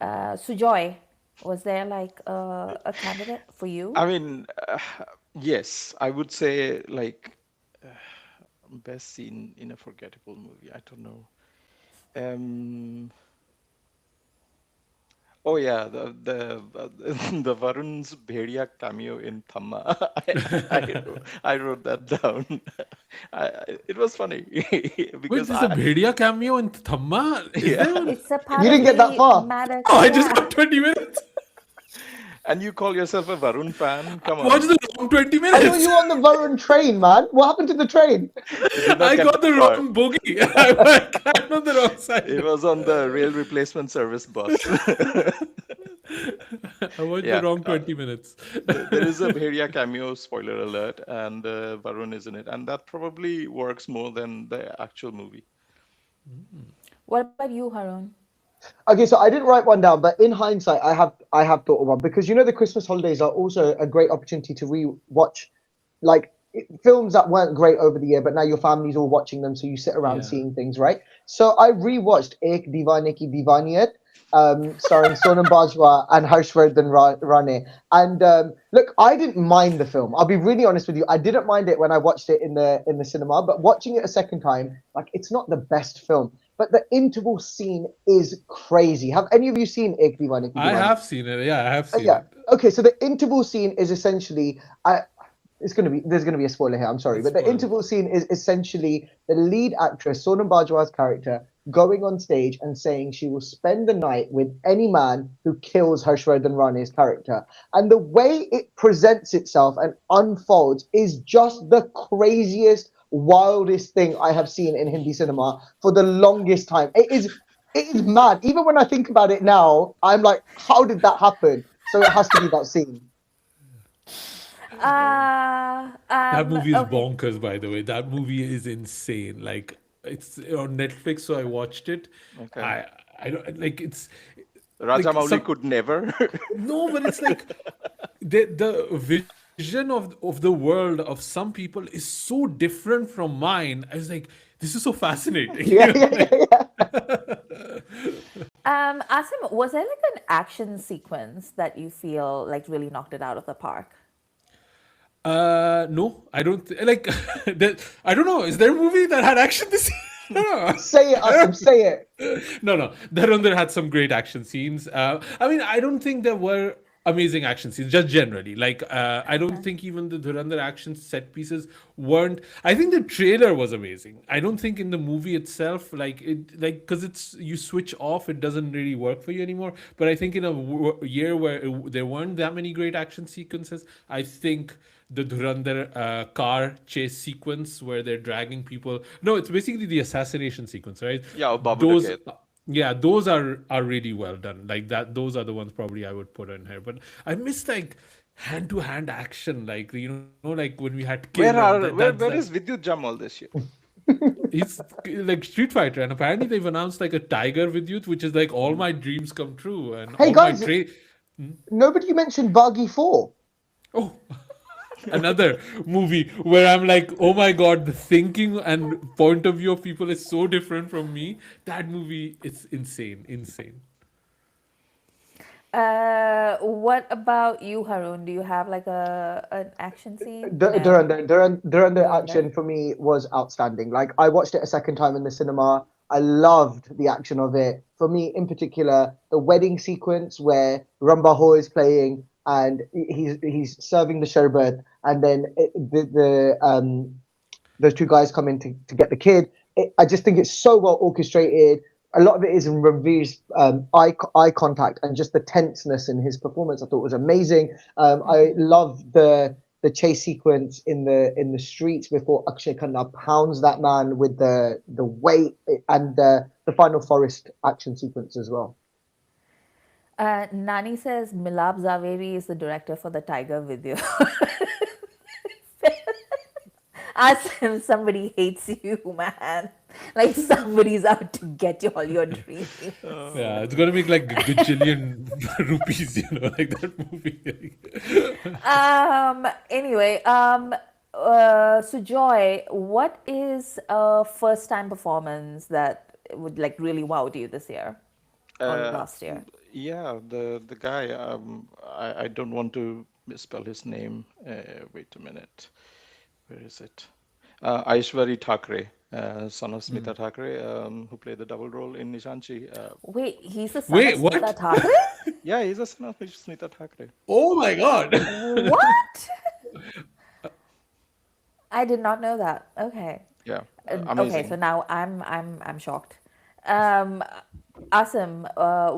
Sujoy, was there like a candidate for you? I mean, yes, I would say like best scene in a forgettable movie. I don't know. Um, oh yeah, the the Varun's Bhedia cameo in Thamma. I wrote that down. It was funny Wait, because there's a Bhedia cameo in Thamma? Is yeah, there one? It's a part You of didn't get that the far. Maddox. Oh, I just Yeah. got 20 minutes. and you call yourself a Varun fan? Come I watched on, the wrong 20 I thought minutes. you were on the Varun train, man. What happened to the train? you did not I get got that the far. wrong bogey. I'm on the wrong It side. was on the rail replacement service bus. I watched the Yeah, wrong 20 minutes. there is a Bhedia cameo, spoiler alert, and Varun is in it, and that probably works more than the actual movie. What about you, Harun? Okay, so I didn't write one down, but in hindsight, I have thought of one because the Christmas holidays are also a great opportunity to re-watch like films that weren't great over the year, but now your family's all watching them, so you sit around Yeah. seeing things, right? So I rewatched Ek Divane Ki Divaniyat, starring Sonam Bajwa and Harshvardhan Rane. And look, I didn't mind the film. I'll be really honest with you. I didn't mind it when I watched it in the cinema, but watching it a second time, like it's not the best film. But the interval scene is crazy. Have any of you seen Ek Divane Ki I Divani? have seen it. Yeah, I have seen Yeah. it. Okay, so the interval scene is essentially there's gonna be a spoiler here. I'm sorry, It's but the spoiled. interval scene is essentially the lead actress Sonam Bajwa's character going on stage and saying she will spend the night with any man who kills Harshvardhan Rane's character. And the way it presents itself and unfolds is just the craziest, wildest thing I have seen in Hindi cinema for the longest time. It is mad. Even when I think about it now, I'm like, how did that happen? So it has to be that scene. That movie is Okay. bonkers, by the way. That movie is insane. Like it's on Netflix, so I watched it. Okay, I I don't like it's like Rajamouli some could never. no, but it's like the vision of the world of some people is so different from mine. I was like, this is so fascinating. Yeah, yeah, yeah, yeah. Asim, was there like an action sequence that you feel like really knocked it out of the park? No, I don't like. I don't know. Is there a movie that had action this year? Say it, I Asim, don't say it. no. Dharandhar had some great action scenes. I mean, I don't think there were amazing action scenes. Just generally, like, I don't think even the Dhurandhar action set pieces weren't. I think the trailer was amazing. I don't think in the movie itself, because it's you switch off, it doesn't really work for you anymore. But I think in a year where there weren't that many great action sequences, I think the Dhurandhar car chase sequence where they're dragging people. No, it's basically the assassination sequence, right? Yeah, Babu Those, Dukat. yeah, those are really well done. Like that, those are the ones probably I would put in here. But I miss like hand to hand action, like like when we had Kill and Where is Vidyut Jamal this year? he's like Street Fighter, and apparently they've announced like a Tiger Vidyut, which is like all Mm. my dreams come true and Hey all my guys, train. nobody mentioned Buggy 4. Oh. Another movie where I'm like, oh my god, the thinking and point of view of people is so different from me. That movie is insane, insane. What about you, Haroon? Do you have like a an action scene? No, Durandar Durandar. action for me was outstanding. Like I watched it a second time in the cinema. I loved the action of it. For me, in particular, the wedding sequence where Rambaho is playing and he's serving the sherbet, and then those two guys come in to get the kid. I just think it's so well orchestrated. A lot of it is in Ranveer's eye contact and just the tenseness in his performance. I thought was amazing. I love the chase sequence in the streets before Akshay Khanna pounds that man with the weight and the final forest action sequence as well. Nani says Milab Zaveri is the director for the Tiger video. Asim, somebody hates you, man. Like somebody's out to get you all your dreams. Yeah, it's gonna make like a gajillion rupees, like that movie. Anyway, Sujoy, what is a first time performance that would like really wowed you this year or Uh, last year? yeah, the guy. I don't want to misspell his name. Wait a minute. Where is it? Aishwari Thakre, son of Smita Thakre, who played the double role in Nishanchi. Wait, he's the son of Wait, Smita what? Thakre? Yeah, he's a son of Smita Thakre. Oh my god! What? I did not know that. Okay. Yeah, Okay, so amazing. now I'm shocked. Um, Asim,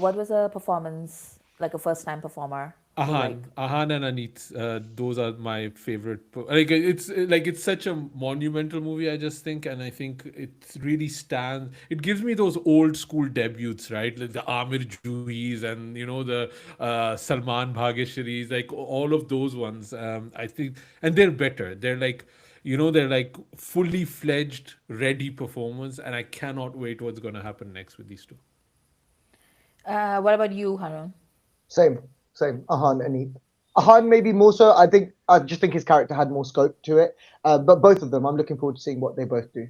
what was a performance like a first time performer you like? Ahan and Aneet, those are my favorite. Like it's such a monumental movie. I just think, and I think it really stands. It gives me those old school debuts, right? Like the Amir Juhis and the Salman Bhagesharis, like all of those ones. I think, and they're better. They're like fully fledged, ready performers, and I cannot wait what's gonna happen next with these two. What about you, Harun? Same, same. Ahan and Eat. Ahan maybe more so. I just think his character had more scope to it. But both of them, I'm looking forward to seeing what they both do.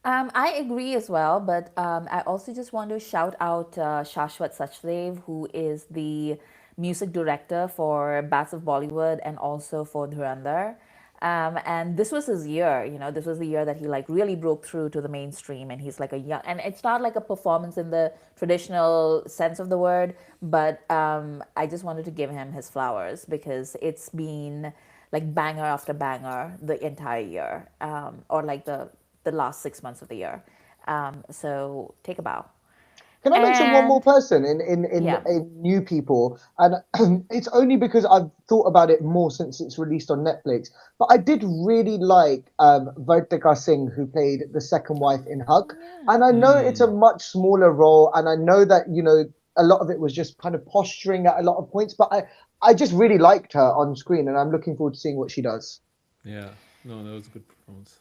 I agree as well, but I also just want to shout out Shashwat Sachdev, who is the music director for Bats of Bollywood and also for Dhurandhar. And this was his year, this was the year that he like really broke through to the mainstream, and he's like a young, and it's not like a performance in the traditional sense of the word, but I just wanted to give him his flowers because it's been like banger after banger the entire year, or like the last 6 months of the year. So take a bow. Can I mention one more And person yeah, in new people? And it's only because I've thought about it more since it's released on Netflix. But I did really like Vartika Singh, who played the second wife in Huck. And I know it's a much smaller role, and I know that a lot of it was just kind of posturing at a lot of points. But I just really liked her on screen, and I'm looking forward to seeing what she does. Yeah, no, that was a good performance.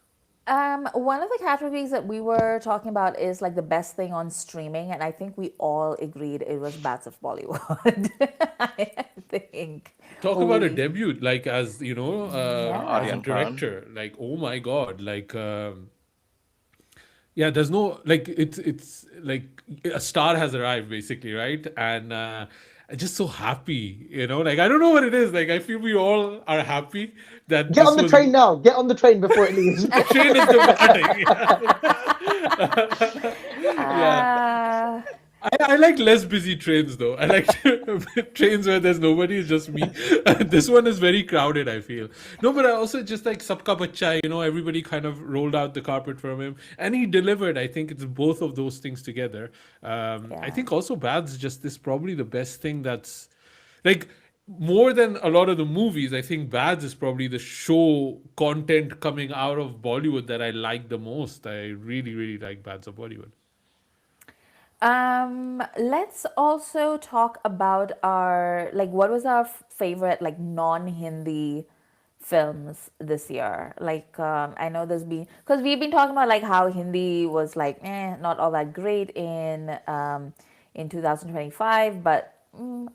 one of the categories that we were talking about is like the best thing on streaming, and I think we all agreed it was Bats of Bollywood. I think Talk about a we, debut, like as a yeah. Aryan Khan. director, like oh my god, like yeah, there's no like it's like a star has arrived basically, right? And I'm just so happy, like I don't know what it is, like I feel we all are happy that Get this on the was train now. Get on the train before it leaves. train is departing. Yeah. Uh, I like less busy trains though. I like trains where there's nobody, it's just me. This one is very crowded, I feel. No, but I also just like Sabka Bacha, everybody kind of rolled out the carpet from him and he delivered. I think it's both of those things together. I yeah. think also Bad's just this probably the best thing that's like more than a lot of the movies. I think Bads is probably the show content coming out of Bollywood that I like the most. I really, really like Bads of Bollywood. Let's also talk about our like what was our favorite like non-Hindi films this year. Like I know there's been because we've been talking about like how Hindi was like not all that great in 2025, but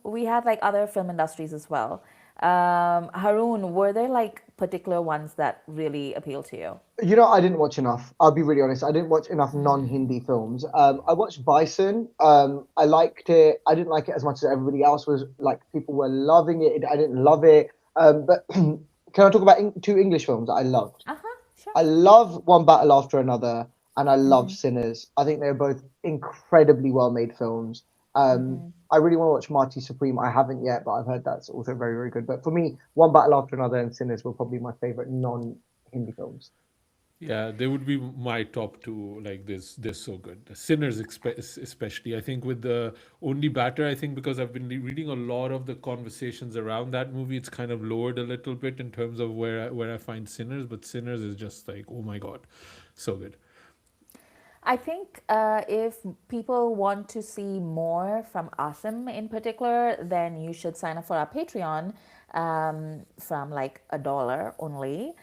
we had like other film industries as well. Haroon, were there like particular ones that really appeal to you? I didn't watch enough. I'll be really honest. I didn't watch enough non-Hindi films. I watched Bison. I liked it. I didn't like it as much as everybody else was. Like people were loving it. I didn't love it. But can I talk about two English films that I loved? Uh huh. Sure. I love One Battle After Another, and I love Sinners. I think they're both incredibly well made films. I really want to watch Marty Supreme. I haven't yet, but I've heard that's also very, very good. But for me, One Battle After Another and Sinners were probably my favorite non-Hindi films. Yeah, they would be my top two. Like this, they're so good. The Sinners, especially. I think with the only batter, I think because I've been reading a lot of the conversations around that movie, it's kind of lowered a little bit in terms of where I find Sinners. But Sinners is just like, oh my god, so good. I think if people want to see more from Asim in particular, then you should sign up for our Patreon from like $1 only,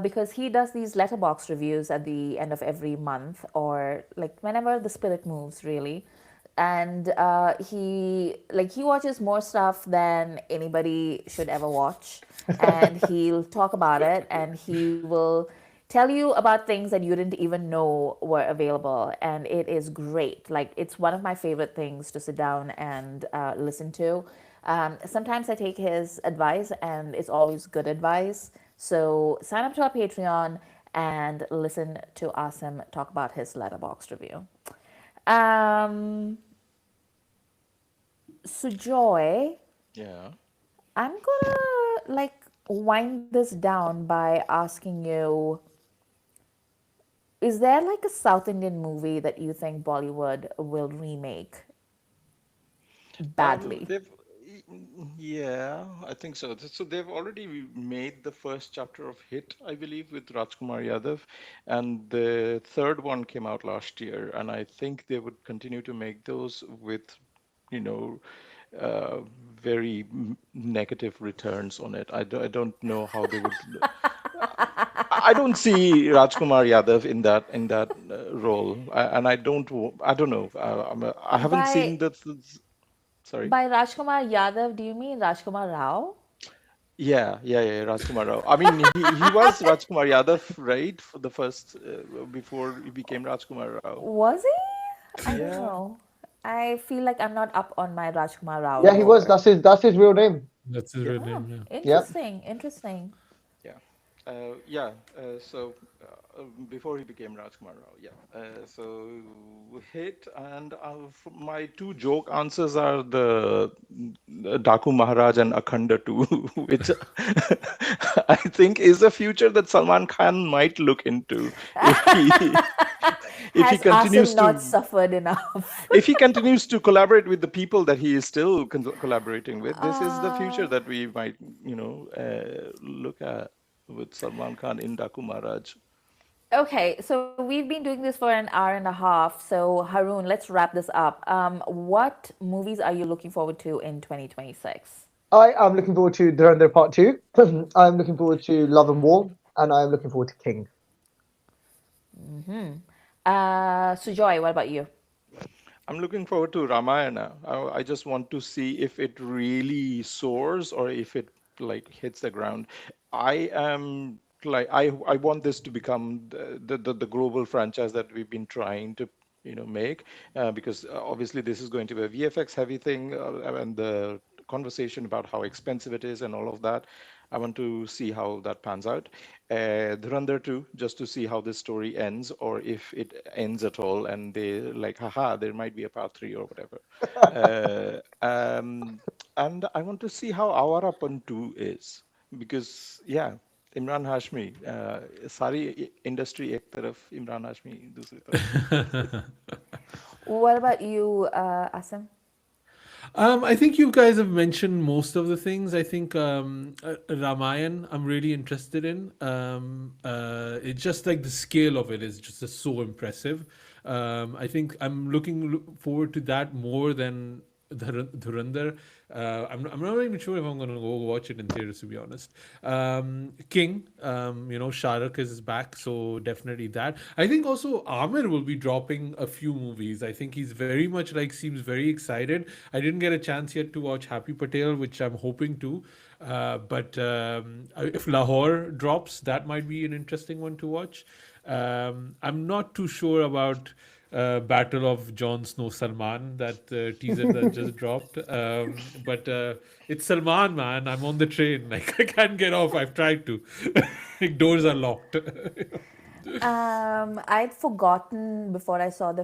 because he does these letterbox reviews at the end of every month or like whenever the spirit moves, really. And he watches more stuff than anybody should ever watch, and he'll talk about it, and he will tell you about things that you didn't even know were available, and it is great. Like, it's one of my favorite things to sit down and listen to. Sometimes I take his advice, and it's always good advice. So sign up to our Patreon and listen to Asim talk about his letterbox review. um Sujoy, Yeah. I'm gonna like wind this down by asking you, is there like a South Indian movie that you think Bollywood will remake badly? They've, yeah, I think so. So they've already made the first chapter of Hit, I believe, with Rajkumar Yadav, and the third one came out last year, and I think they would continue to make those with, you know, uh, very negative returns on it. I don't know how they would. I don't see Rajkumar Yadav in that role, and I don't know. I haven't By seen the. Sorry. by Rajkumar Yadav, do you mean Rajkumar Rao? Yeah, Rajkumar Rao. I mean, he was Rajkumar Yadav, right? For the first, before he became Rajkumar Rao. Was he? I don't Yeah. know. I feel like I'm not up on my Rajkumar Rao Yeah, he was. lore. That's his real name. That's his Yeah. real Oh, name. Yeah. Yep. interesting, interesting. Yeah. Yeah. Before he became Rajkumar Rao, yeah. So hit and my two joke answers are the Daku Maharaj and Akhanda 2, which I think is a future that Salman Khan might look into if he if he Has Asim continues not to suffered enough? if he continues to collaborate with the people that he is still collaborating with. This is the future that we might, look at with Salman Khan in Daku Maharaj. Okay, so we've been doing this for an hour and a half. So, Haroon, let's wrap this up. What movies are you looking forward to in 2026? I am looking forward to Durandar Part 2. I'm looking forward to Love and War, and I'm looking forward to King. Sujoy, what about you? I'm looking forward to Ramayana. I just want to see if it really soars or if it like hits the ground. I am like I want this to become the global franchise that we've been trying to make, because obviously this is going to be a VFX heavy thing, and the conversation about how expensive it is and all of that. I want to see how that pans out. Dhurandhar 2, just to see how this story ends, or if it ends at all, and they like, haha, there might be a part 3 or whatever. And I want to see how Awarapan 2 is, because yeah, Imran Hashmi, सारी industry एक तरफ, Imran Hashmi दूसरी तरफ. What about you, Asim? I think you guys have mentioned most of the things. I think Ramayan, I'm really interested in. It's just like the scale of it is just so impressive. I think I'm looking forward to that more than Dhurandhar. I'm not even sure if I'm going to go watch it in theaters, to be honest. King, Shah Rukh is back, so definitely that. I think also Amir will be dropping a few movies. I think he's very much like seems very excited. I didn't get a chance yet to watch Happy Patel, which I'm hoping to. But if Lahore drops, that might be an interesting one to watch. I'm not too sure about Battle of Jon Snow Salman, that teaser that just dropped. But it's Salman, man. I'm on the train. Like I can't get off. I've tried to. Like doors are locked. I'd forgotten before I saw the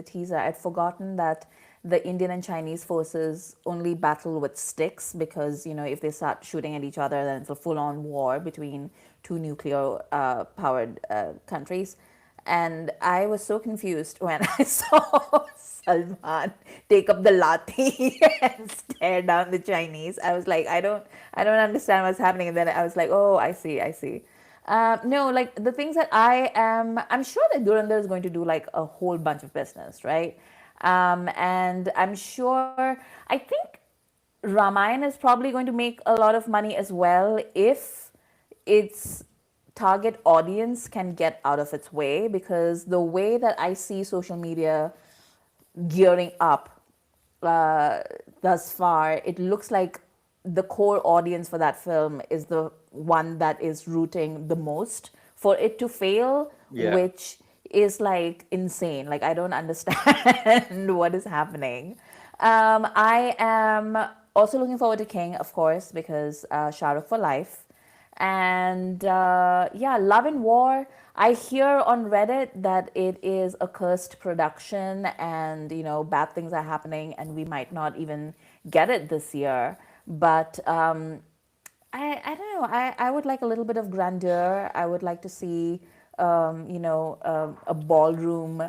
teaser. I'd forgotten that the Indian and Chinese forces only battle with sticks because if they start shooting at each other, then it's a full-on war between two nuclear powered countries. And I was so confused when I saw Salman take up the lathi and stare down the Chinese. I was like, I don't understand what's happening. And then I was like, oh, I see. No, like the things that I'm sure that Durandar is going to do like a whole bunch of business, right? And I'm sure, I think Ramayana is probably going to make a lot of money as well if its target audience can get out of its way, because the way that I see social media gearing up uh, thus far, it looks like the core audience for that film is the one that is rooting the most for it to fail, Yeah. which is like insane. Like, I don't understand what is happening. I am also looking forward to King, of course, because Shah Rukh for life. And yeah, Love and War. I hear on Reddit that it is a cursed production and, bad things are happening and we might not even get it this year. But I don't know. I would like a little bit of grandeur. I would like to see, a ballroom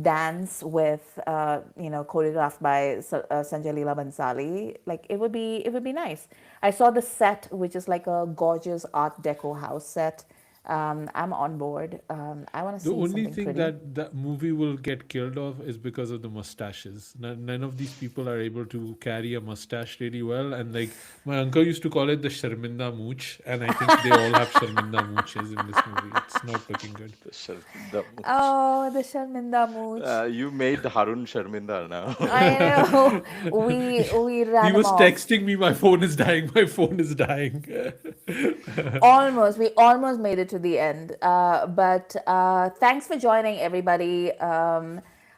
dance with, choreographed by Sanjay Leela Bansali. Like it would be nice. I saw the set, which is like a gorgeous Art Deco house set. I'm on board. I want to The see only something thing pretty. that movie will get killed off is because of the mustaches. None of these people are able to carry a mustache really well. And like my uncle used to call it the Sharminda Mooch, and I think they all have Sharminda Mooches in this movie. It's not looking good. The mooch. Oh, the Sharminda Mooch. You made Harun Sharminda now. I know. We He ran him was off. texting me, my phone is dying, my phone is dying. Almost. We almost made it to the end. But thanks for joining, everybody.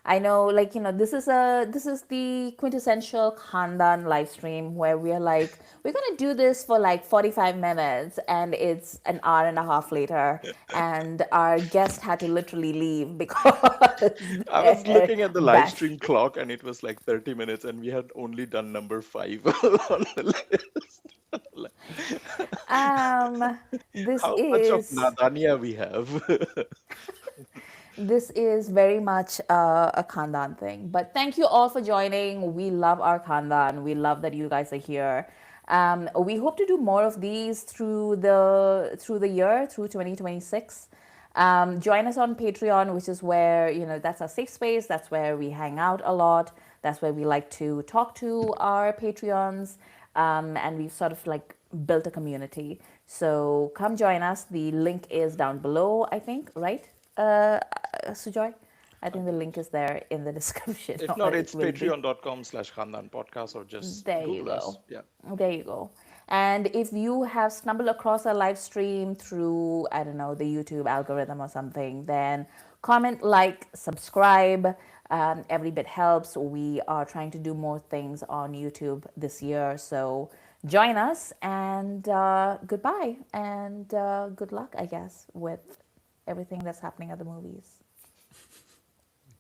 I know, like, this is the quintessential Khandaan live stream where we're like, we're gonna do this for like 45 minutes, and it's an hour and a half later, and our guest had to literally leave because I was their looking at the live bash. stream clock and it was like 30 minutes and we had only done number five on the list. Like, Um, this how much of is Nadania we have? This is very much a Khandan thing. But thank you all for joining. We love our Khandan. We love that you guys are here. We hope to do more of these through the year, through 2026. Join us on Patreon, which is where, that's our safe space. That's where we hang out a lot. That's where we like to talk to our Patreons. And we've sort of like built a community. So come join us. The link is down below, I think, right? Sujoy? I think the link is there in the description, If or not, it it's will be. patreon.com/Khandan podcast or just There you Google us. go. Yeah. There you go. And if you have stumbled across a live stream through, I don't know, the YouTube algorithm or something, then comment, like, subscribe. Every bit helps. We are trying to do more things on YouTube this year. So join us, and goodbye and good luck, I guess, with everything that's happening at the movies.